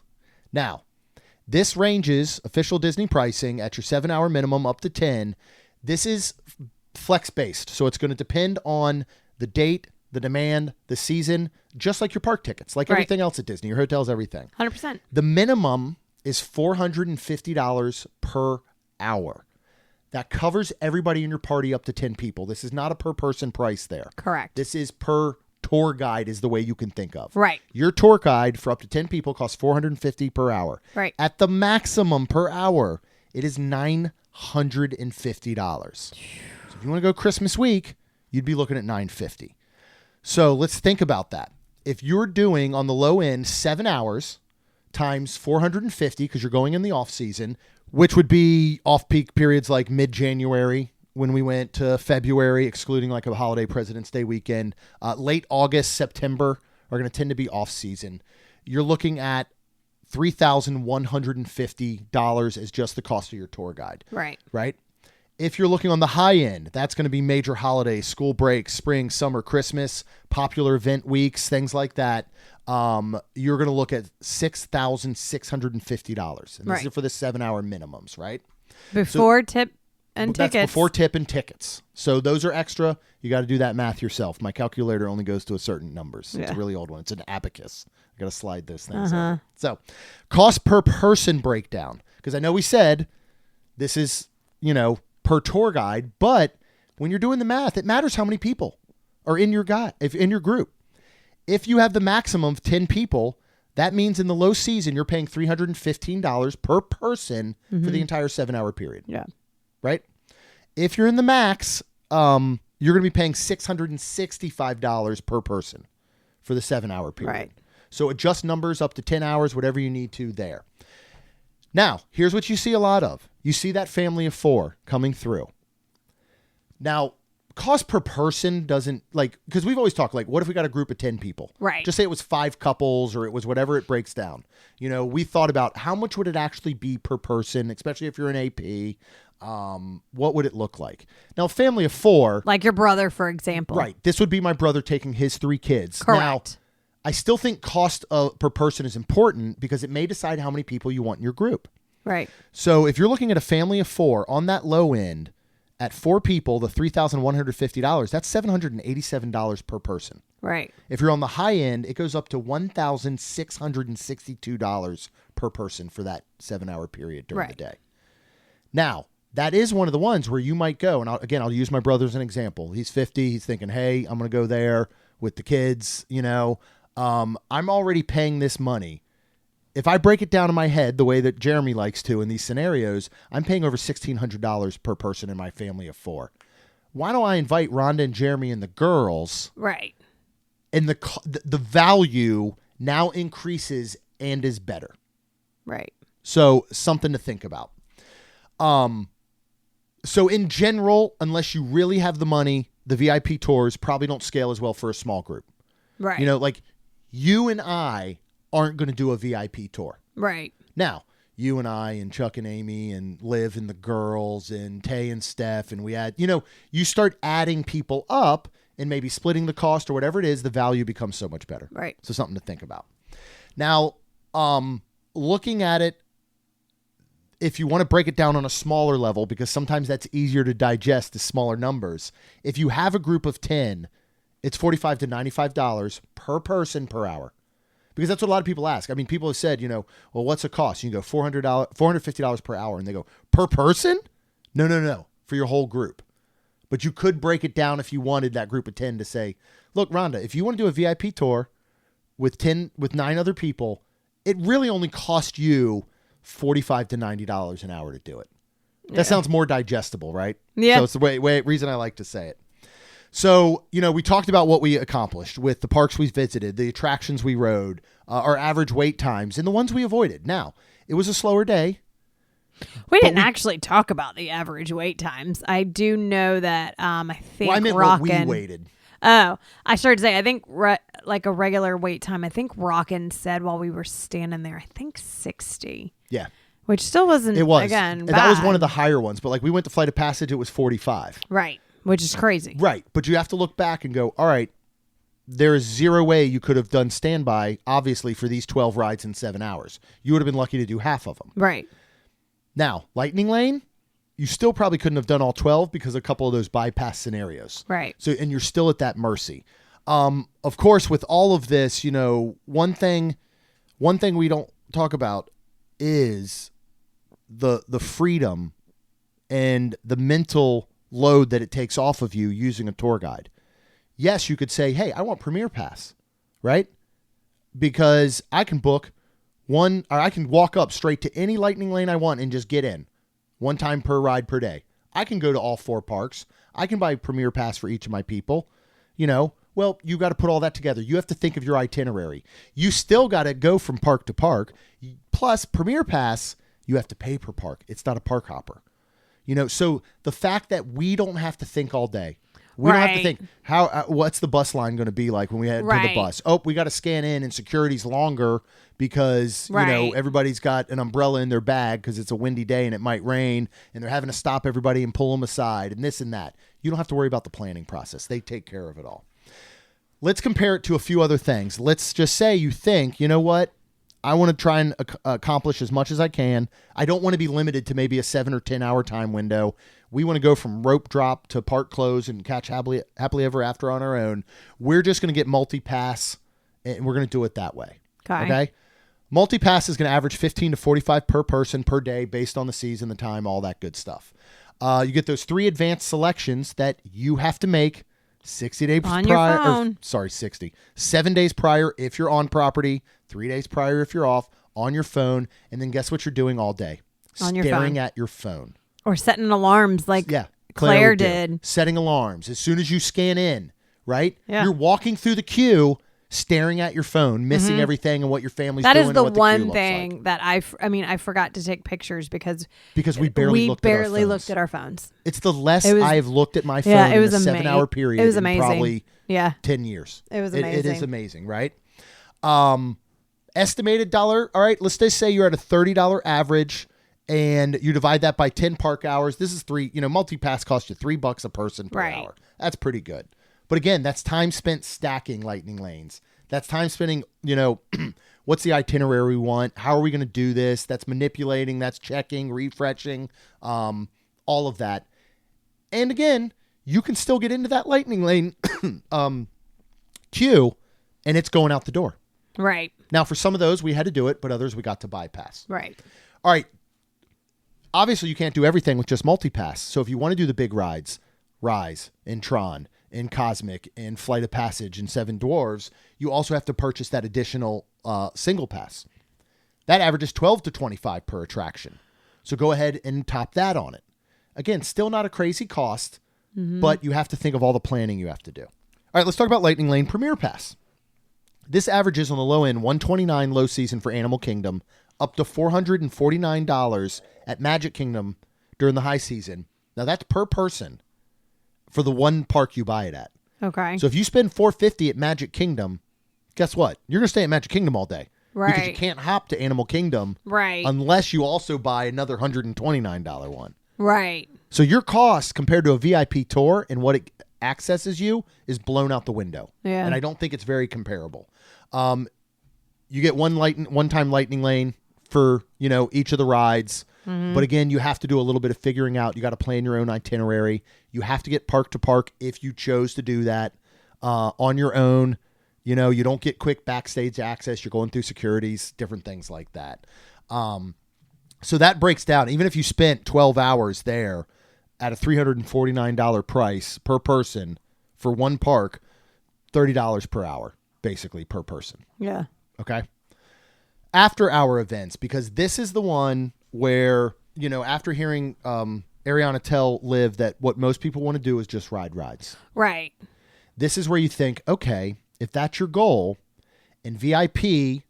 Now, this ranges official Disney pricing at your 7-hour minimum up to 10. This is flex-based, so it's going to depend on the date, the demand, the season, just like your park tickets, like everything else at Disney, your hotels, everything. 100%. The minimum is $450 per hour. That covers everybody in your party up to 10 people. This is not a per-person price there. Correct. This is per tour guide is the way you can think of. Right. Your tour guide for up to 10 people costs $450 per hour. Right. At the maximum per hour, it is $950. So if you want to go Christmas week, you'd be looking at $950. So let's think about that. If you're doing on the low end 7 hours times 450 because you're going in the off season, which would be off peak periods like mid-January when we went to February, excluding like a holiday President's Day weekend, late August, September are going to tend to be off season. You're looking at $3,150 as just the cost of your tour guide. Right. Right. If you're looking on the high end, that's going to be major holidays, school breaks, spring, summer, Christmas, popular event weeks, things like that. You're going to look at $6,650. And this is for the 7-hour minimums, right? Before tip and that's tickets. Before tip and tickets. So those are extra. You got to do that math yourself. My calculator only goes to a certain numbers. It's a really old one. It's an abacus. I got to slide those things in. So cost per person breakdown. Because I know we said this is, per tour guide, but when you're doing the math, it matters how many people are in your group. If you have the maximum of 10 people, that means in the low season, you're paying $315 per person for the entire 7-hour period. Yeah. Right? If you're in the max, you're going to be paying $665 per person for the 7-hour period. Right. So adjust numbers up to 10 hours, whatever you need to there. Now, here's what you see a lot of. You see that family of 4 coming through. Now, cost per person doesn't, because we've always talked, what if we got a group of 10 people? Right. Just say it was 5 couples or it was whatever it breaks down. We thought about how much would it actually be per person, especially if you're an AP. What would it look like? Now, a family of 4. Like your brother, for example. Right. This would be my brother taking his 3 kids. Correct. Now, I still think cost per person is important because it may decide how many people you want in your group. Right. So if you're looking at a family of 4 on that low end, at 4 people, the $3,150, that's $787 per person. Right. If you're on the high end, it goes up to $1,662 per person for that 7-hour period during the day. Now, that is one of the ones where you might go, and I'll use my brother as an example. He's 50. He's thinking, hey, I'm going to go there with the kids. I'm already paying this money. If I break it down in my head the way that Jeremy likes to in these scenarios, I'm paying over $1,600 per person in my family of 4. Why don't I invite Rhonda and Jeremy and the girls? Right. And the value now increases and is better. Right. So something to think about. So in general, unless you really have the money, the VIP tours probably don't scale as well for a small group. Right. You and I aren't going to do a VIP tour. Right. Now, you and I and Chuck and Amy and Liv and the girls and Tay and Steph, and we add, you start adding people up and maybe splitting the cost or whatever it is, the value becomes so much better. Right. So something to think about. Now, looking at it, if you want to break it down on a smaller level, because sometimes that's easier to digest the smaller numbers. If you have a group of 10, it's $45 to $95 per person per hour. Because that's what a lot of people ask. I mean, people have said, well, what's the cost? You can go $450 per hour. And they go, per person? No. For your whole group. But you could break it down if you wanted that group of 10 to say, look, Rhonda, if you want to do a VIP tour with 9 other people, it really only cost you $45 to $90 an hour to do it. That sounds more digestible, right? Yeah. So it's the reason I like to say it. So, we talked about what we accomplished with the parks we visited, the attractions we rode, our average wait times, and the ones we avoided. Now, it was a slower day. We didn't actually talk about the average wait times. I do know that I think I meant what we waited. Oh, I started to say, I think like a regular wait time, I think Rockin' said while we were standing there, I think 60. Yeah. Which still wasn't, It was. again, And bad. that was one of the higher ones. But we went to Flight of Passage, it was 45. Right. Which is crazy. Right. But you have to look back and go, all right, there is zero way you could have done standby, obviously, for these 12 rides in 7 hours. You would have been lucky to do half of them. Right. Now, Lightning Lane, you still probably couldn't have done all 12 because of a couple of those bypass scenarios. Right. So, and you're still at that mercy. Of course, with all of this, one thing we don't talk about is the freedom and the mental load that it takes off of you using a tour guide. Yes, you could say, hey, I want Premier Pass, right? Because I can book one, or I can walk up straight to any Lightning Lane I want and just get in. One time per ride per day. I can go to all 4 parks. I can buy Premier Pass for each of my people. Well, you got to put all that together. You have to think of your itinerary. You still got to go from park to park. Plus, Premier Pass, you have to pay per park. It's not a park hopper. So the fact that we don't have to think all day. We don't have to think, what's the bus line going to be like when we head to the bus? Oh, we got to scan in and security's longer because, everybody's got an umbrella in their bag because it's a windy day and it might rain and they're having to stop everybody and pull them aside and this and that. You don't have to worry about the planning process. They take care of it all. Let's compare it to a few other things. Let's just say you think, you know what? I want to try and accomplish as much as I can. I don't want to be limited to maybe a 7 or 10 hour time window. We want to go from rope drop to park close and catch happily ever after on our own. We're just going to get multi-pass and we're going to do it that way. Okay. Multi-pass is going to average 15 to 45 per person per day based on the season, the time, all that good stuff. You get those 3 advanced selections that you have to make 60 days on prior. your phone. 7 days prior if you're on property, 3 days prior if you're off, on your phone, and then guess what you're doing all day? On your Staring phone. at your phone. Or setting alarms like Claire would do. did. Setting alarms. As soon as you scan in, right? Yeah. You're walking through the queue, staring at your phone, missing everything and what your family's That doing. is the and what one queue looks thing like. that I forgot to take pictures because we barely looked at our phones. It's the less I've looked at my phone Yeah, it was in a 7-hour period. It was in amazing. Probably 10 years. It was It amazing. is amazing, right? Estimated dollar. All right, let's just say you're at a $30 average and you divide that by 10 park hours. This is multi-pass costs you $3 a person per hour. That's pretty good. But again, that's time spent stacking lightning lanes. That's time spending, what's the itinerary we want? How are we going to do this? That's manipulating, that's checking, refreshing, all of that. And again, you can still get into that lightning lane queue and it's going out the door. Right. Now, for some of those, we had to do it, but others we got to bypass. Right. All right. Obviously, you can't do everything with just multi-pass. So if you want to do the big rides, Rise, in Tron, in Cosmic, in Flight of Passage, in Seven Dwarves, you also have to purchase that additional single pass. That averages 12 to 25 per attraction. So go ahead and top that on it. Again, still not a crazy cost, but you have to think of all the planning you have to do. All right, let's talk about Lightning Lane Premier Pass. This averages on the low end $129 low season for Animal Kingdom, up to $449 at Magic Kingdom during the high season. Now that's per person for the one park you buy it at. Okay. So if you spend $450 at Magic Kingdom, guess what? You're going to stay at Magic Kingdom all day. Right. Because you can't hop to Animal Kingdom unless you also buy another $129 one. Right. So your cost compared to a VIP tour and what it accesses you is blown out the window. Yeah. And I don't think it's very comparable. You get one-time lightning lane for, each of the rides. Mm-hmm. But again, you have to do a little bit of figuring out. You got to plan your own itinerary. You have to get park to park if you chose to do that on your own. You don't get quick backstage access. You're going through securities, different things like that. So that breaks down. Even if you spent 12 hours there at a $349 price per person for one park, $30 per hour, basically, per person. Yeah. Okay. After hour events, because this is the one where, after hearing Ariana tell Liv that what most people want to do is just ride rides. Right. This is where you think, okay, if that's your goal, and VIP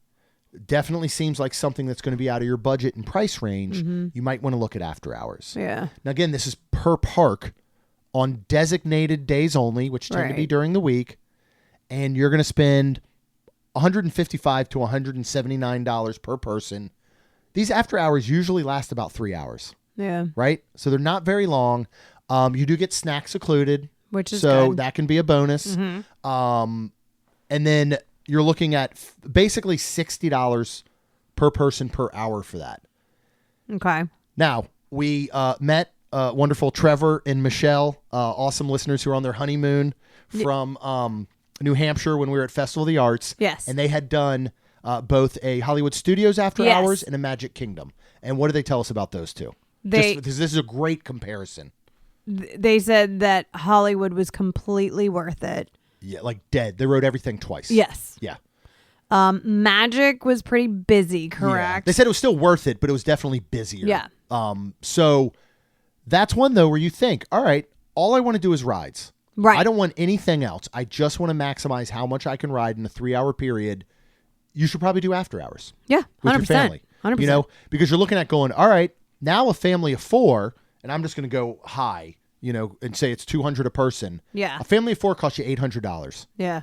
definitely seems like something that's going to be out of your budget and price range, you might want to look at after hours. Yeah. Now, again, this is per park on designated days only, which tend to be during the week, and you're going to spend $155 to $179 per person. These after hours usually last about 3 hours. Yeah. Right? So they're not very long. You do get snacks included, which is so good. that can be a bonus. And then you're looking at basically $60 per person per hour for that. Okay. Now, we met wonderful Trevor and Michelle, awesome listeners who are on their honeymoon from New Hampshire when we were at Festival of the Arts. Yes. And they had done both a Hollywood Studios after hours and a Magic Kingdom. And what did they tell us about those two? Because this is a great comparison. They said that Hollywood was completely worth it. Yeah, like dead. They wrote everything twice. Yes. Yeah. Magic was pretty busy, correct? Yeah. They said it was still worth it, but it was definitely busier. Yeah. So that's one, though, where you think, all right, all I want to do is rides. Right. I don't want anything else. I just want to maximize how much I can ride in a 3-hour period. You should probably do after hours. Yeah, 100%. With your family. 100%. Because you're looking at going, all right, now a family of 4, and I'm just going to go high, and say it's $200 a person. Yeah. A family of 4 costs you $800. Yeah.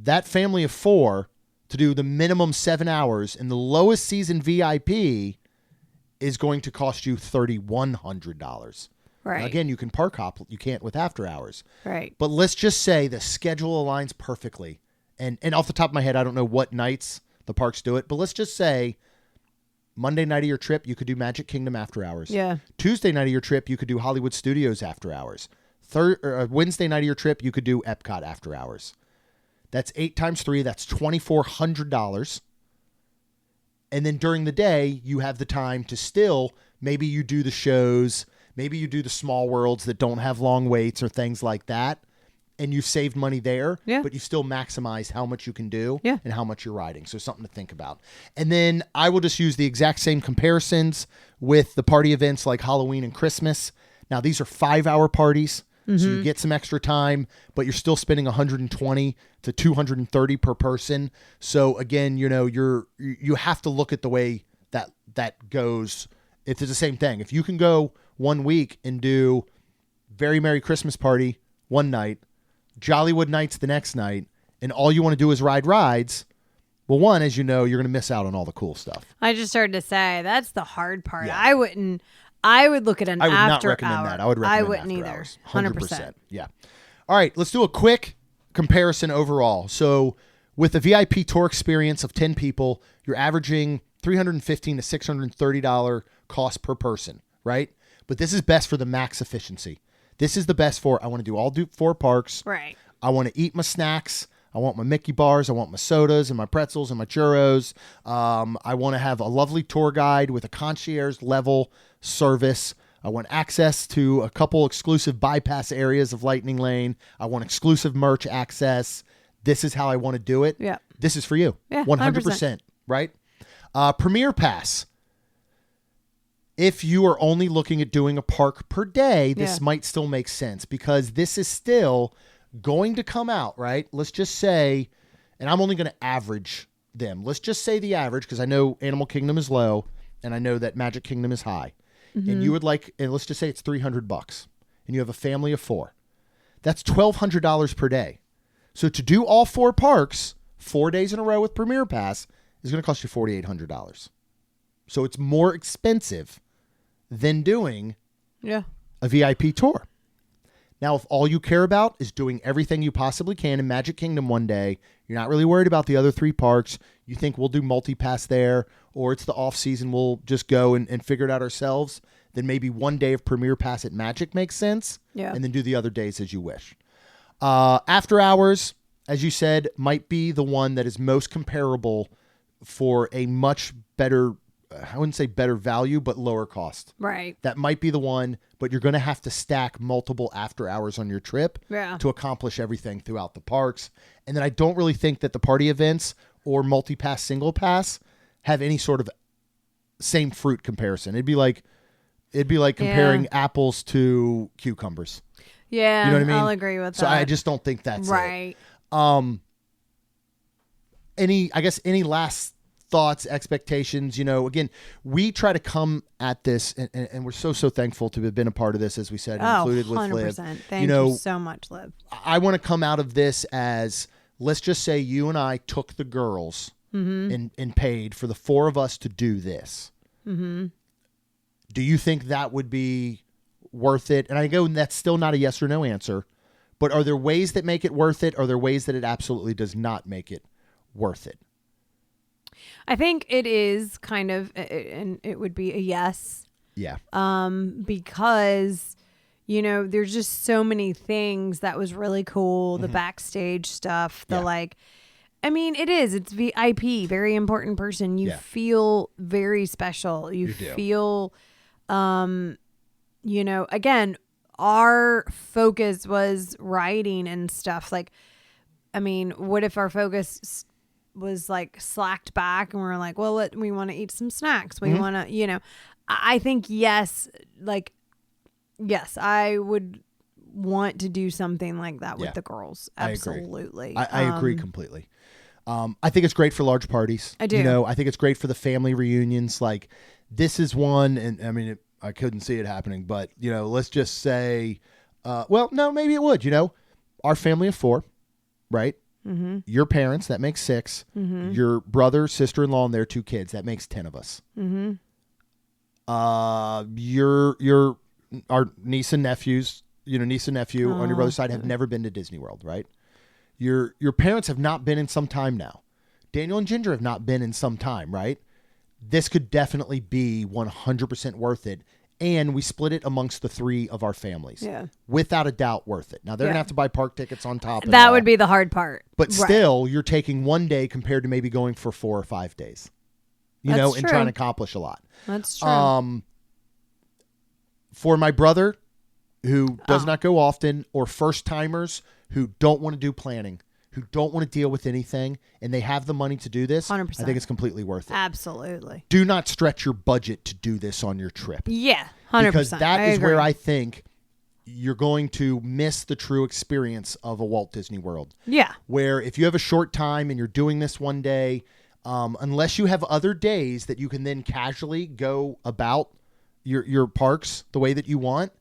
That family of 4 to do the minimum 7 hours in the lowest season VIP is going to cost you $3,100. Right. Now, again, you can park hop. You can't with after hours. Right. But let's just say the schedule aligns perfectly. And off the top of my head, I don't know what nights the parks do it, but let's just say Monday night of your trip, you could do Magic Kingdom after hours. Yeah. Tuesday night of your trip, you could do Hollywood Studios after hours. Wednesday night of your trip, you could do Epcot after hours. That's 8 times 3. That's $2,400. And then during the day, you have the time to still, maybe you do the shows, maybe you do the small worlds that don't have long waits or things like that. And you've saved money there, but you still maximize how much you can do and how much you're riding. So something to think about. And then I will just use the exact same comparisons with the party events like Halloween and Christmas. Now, these are 5-hour parties, so you get some extra time, but you're still spending $120 to $230 per person. So again, you know, you have to look at the way that goes. It's the same thing. If you can go 1 week and do Very Merry Christmas Party one night, Jollywood Nights the next night, and all you want to do is ride rides, well, one, as you know, you're going to miss out on all the cool stuff. I just started to say that's the hard part. Yeah. I would look at an I would after not recommend hour. that. I would recommend I wouldn't after either. hours. 100%. Yeah. All right, let's do a quick comparison overall. So with a VIP tour experience of 10 people, you're averaging $315 to $630 cost per person, right? But this is best for the max efficiency. This is the best for, I want to do all 4 parks. Right. I want to eat my snacks. I want my Mickey bars. I want my sodas and my pretzels and my churros. I want to have a lovely tour guide with a concierge level service. I want access to a couple exclusive bypass areas of Lightning Lane. I want exclusive merch access. This is how I want to do it. Yeah. This is for you. Yeah, 100%. Right? Premier Pass. If you are only looking at doing a park per day, this might still make sense because this is still going to come out, right? Let's just say, and I'm only going to average them. Let's just say the average because I know Animal Kingdom is low and I know that Magic Kingdom is high. And you would like, and let's just say it's $300 and you have a family of 4. That's $1,200 per day. So to do all 4 parks 4 days in a row with Premier Pass is going to cost you $4,800. So it's more expensive than doing a VIP tour. Now, if all you care about is doing everything you possibly can in Magic Kingdom one day, you're not really worried about the other 3 parks, you think we'll do multi-pass there, or it's the off-season, we'll just go and figure it out ourselves, then maybe one day of Premier Pass at Magic makes sense, and then do the other days as you wish. After Hours, as you said, might be the one that is most comparable for a much better, I wouldn't say better value, but lower cost. Right. That might be the one, but you're going to have to stack multiple after hours on your trip to accomplish everything throughout the parks. And then I don't really think that the party events or multi-pass, single pass have any sort of same fruit comparison. It'd be like comparing apples to cucumbers. Yeah, you know what I mean? I'll agree with that. So I just don't think that's right. Any last thoughts, expectations? You know, again, we try to come at this, and we're so thankful to have been a part of this, as we said, included 100%. With Liv. Thank you so much, Liv. I want to come out of this as, let's just say you and I took the girls and paid for the 4 of us to do this. Mm-hmm. Do you think that would be worth it? And I go, that's still not a yes or no answer, but are there ways that make it worth it? Are there ways that it absolutely does not make it worth it? I think it is kind of, and it would be a yes. Yeah. Because, you know, there's just so many things that was really cool. The backstage stuff, it's VIP, very important person. You feel very special. You feel, again, our focus was riding and stuff. Like, I mean, what if our focus was like slacked back and we're like, well, we want to eat some snacks. We want to, I think, yes, I would want to do something like that with the girls. Absolutely. I agree completely. I think it's great for large parties. I do. You know, I think it's great for the family reunions. Like, this is one, and I mean, I couldn't see it happening, but, you know, let's just say, maybe it would, our family of 4, right? Mm-hmm. Your parents, that makes 6. Mm-hmm. Your brother, sister-in-law, and their 2 kids, that makes 10 of us. Mm-hmm. Our niece and nephews, niece and nephew on your brother's side have never been to Disney World, right? Your parents have not been in some time now. Daniel and Ginger have not been in some time, right? This could definitely be 100% worth it. And we split it amongst the 3 of our families. Yeah. Without a doubt worth it. Now, they're going to have to buy park tickets on top of that. That would be the hard part. But still, you're taking one day compared to maybe going for 4 or 5 days. and true. trying to accomplish a lot. That's true. For my brother who does not go often, or first timers who don't want to do planning, who don't want to deal with anything, and they have the money to do this, 100%. I think it's completely worth it. Absolutely. Do not stretch your budget to do this on your trip. Yeah, 100%. Because that is where I think you're going to miss the true experience of a Walt Disney World. Yeah. Where if you have a short time and you're doing this one day, unless you have other days that you can then casually go about your parks the way that you want,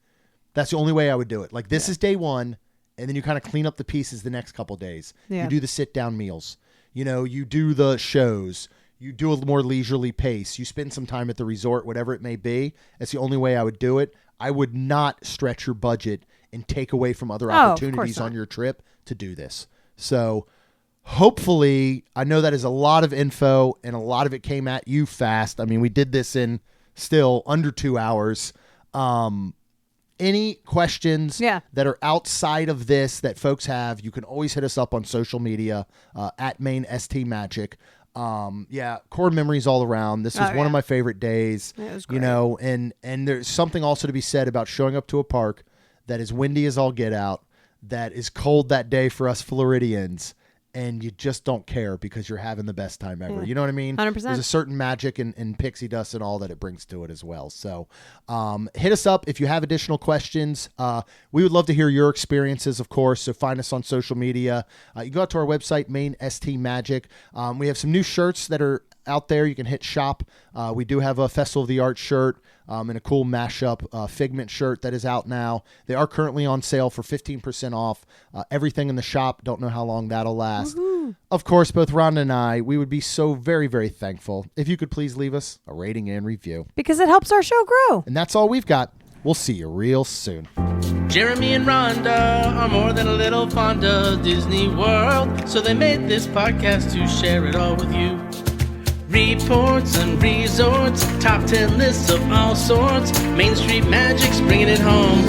that's the only way I would do it. Like, this is day one, and then you kind of clean up the pieces the next couple days. Yeah. You do the sit-down meals. You do the shows. You do a more leisurely pace. You spend some time at the resort, whatever it may be. That's the only way I would do it. I would not stretch your budget and take away from other opportunities on your trip to do this. So hopefully, I know that is a lot of info, and a lot of it came at you fast. I mean, we did this in still under 2 hours. Any questions that are outside of this that folks have, you can always hit us up on social media at Maine ST Magic. Core memories all around. This was one of my favorite days. It was great. And there's something also to be said about showing up to a park that is windy as all get out, that is cold that day for us Floridians, and you just don't care because you're having the best time ever. You know what I mean? 100%. There's a certain magic and pixie dust and all that it brings to it as well. So hit us up if you have additional questions. We would love to hear your experiences, of course. So find us on social media. You go out to our website, Maine ST Magic. We have some new shirts that are out there. You can hit shop. We do have a Festival of the Arts shirt and a cool mashup Figment shirt that is out now. They are currently on sale for 15% off. Everything in the shop. Don't know how long that'll last. Woo-hoo. Of course, both Rhonda and I, we would be so very, very thankful if you could please leave us a rating and review. Because it helps our show grow. And that's all we've got. We'll see you real soon. Jeremy and Rhonda are more than a little fond of Disney World, so they made this podcast to share it all with you. Reports and resorts, top 10 lists of all sorts. Main Street Magic's bringing it home.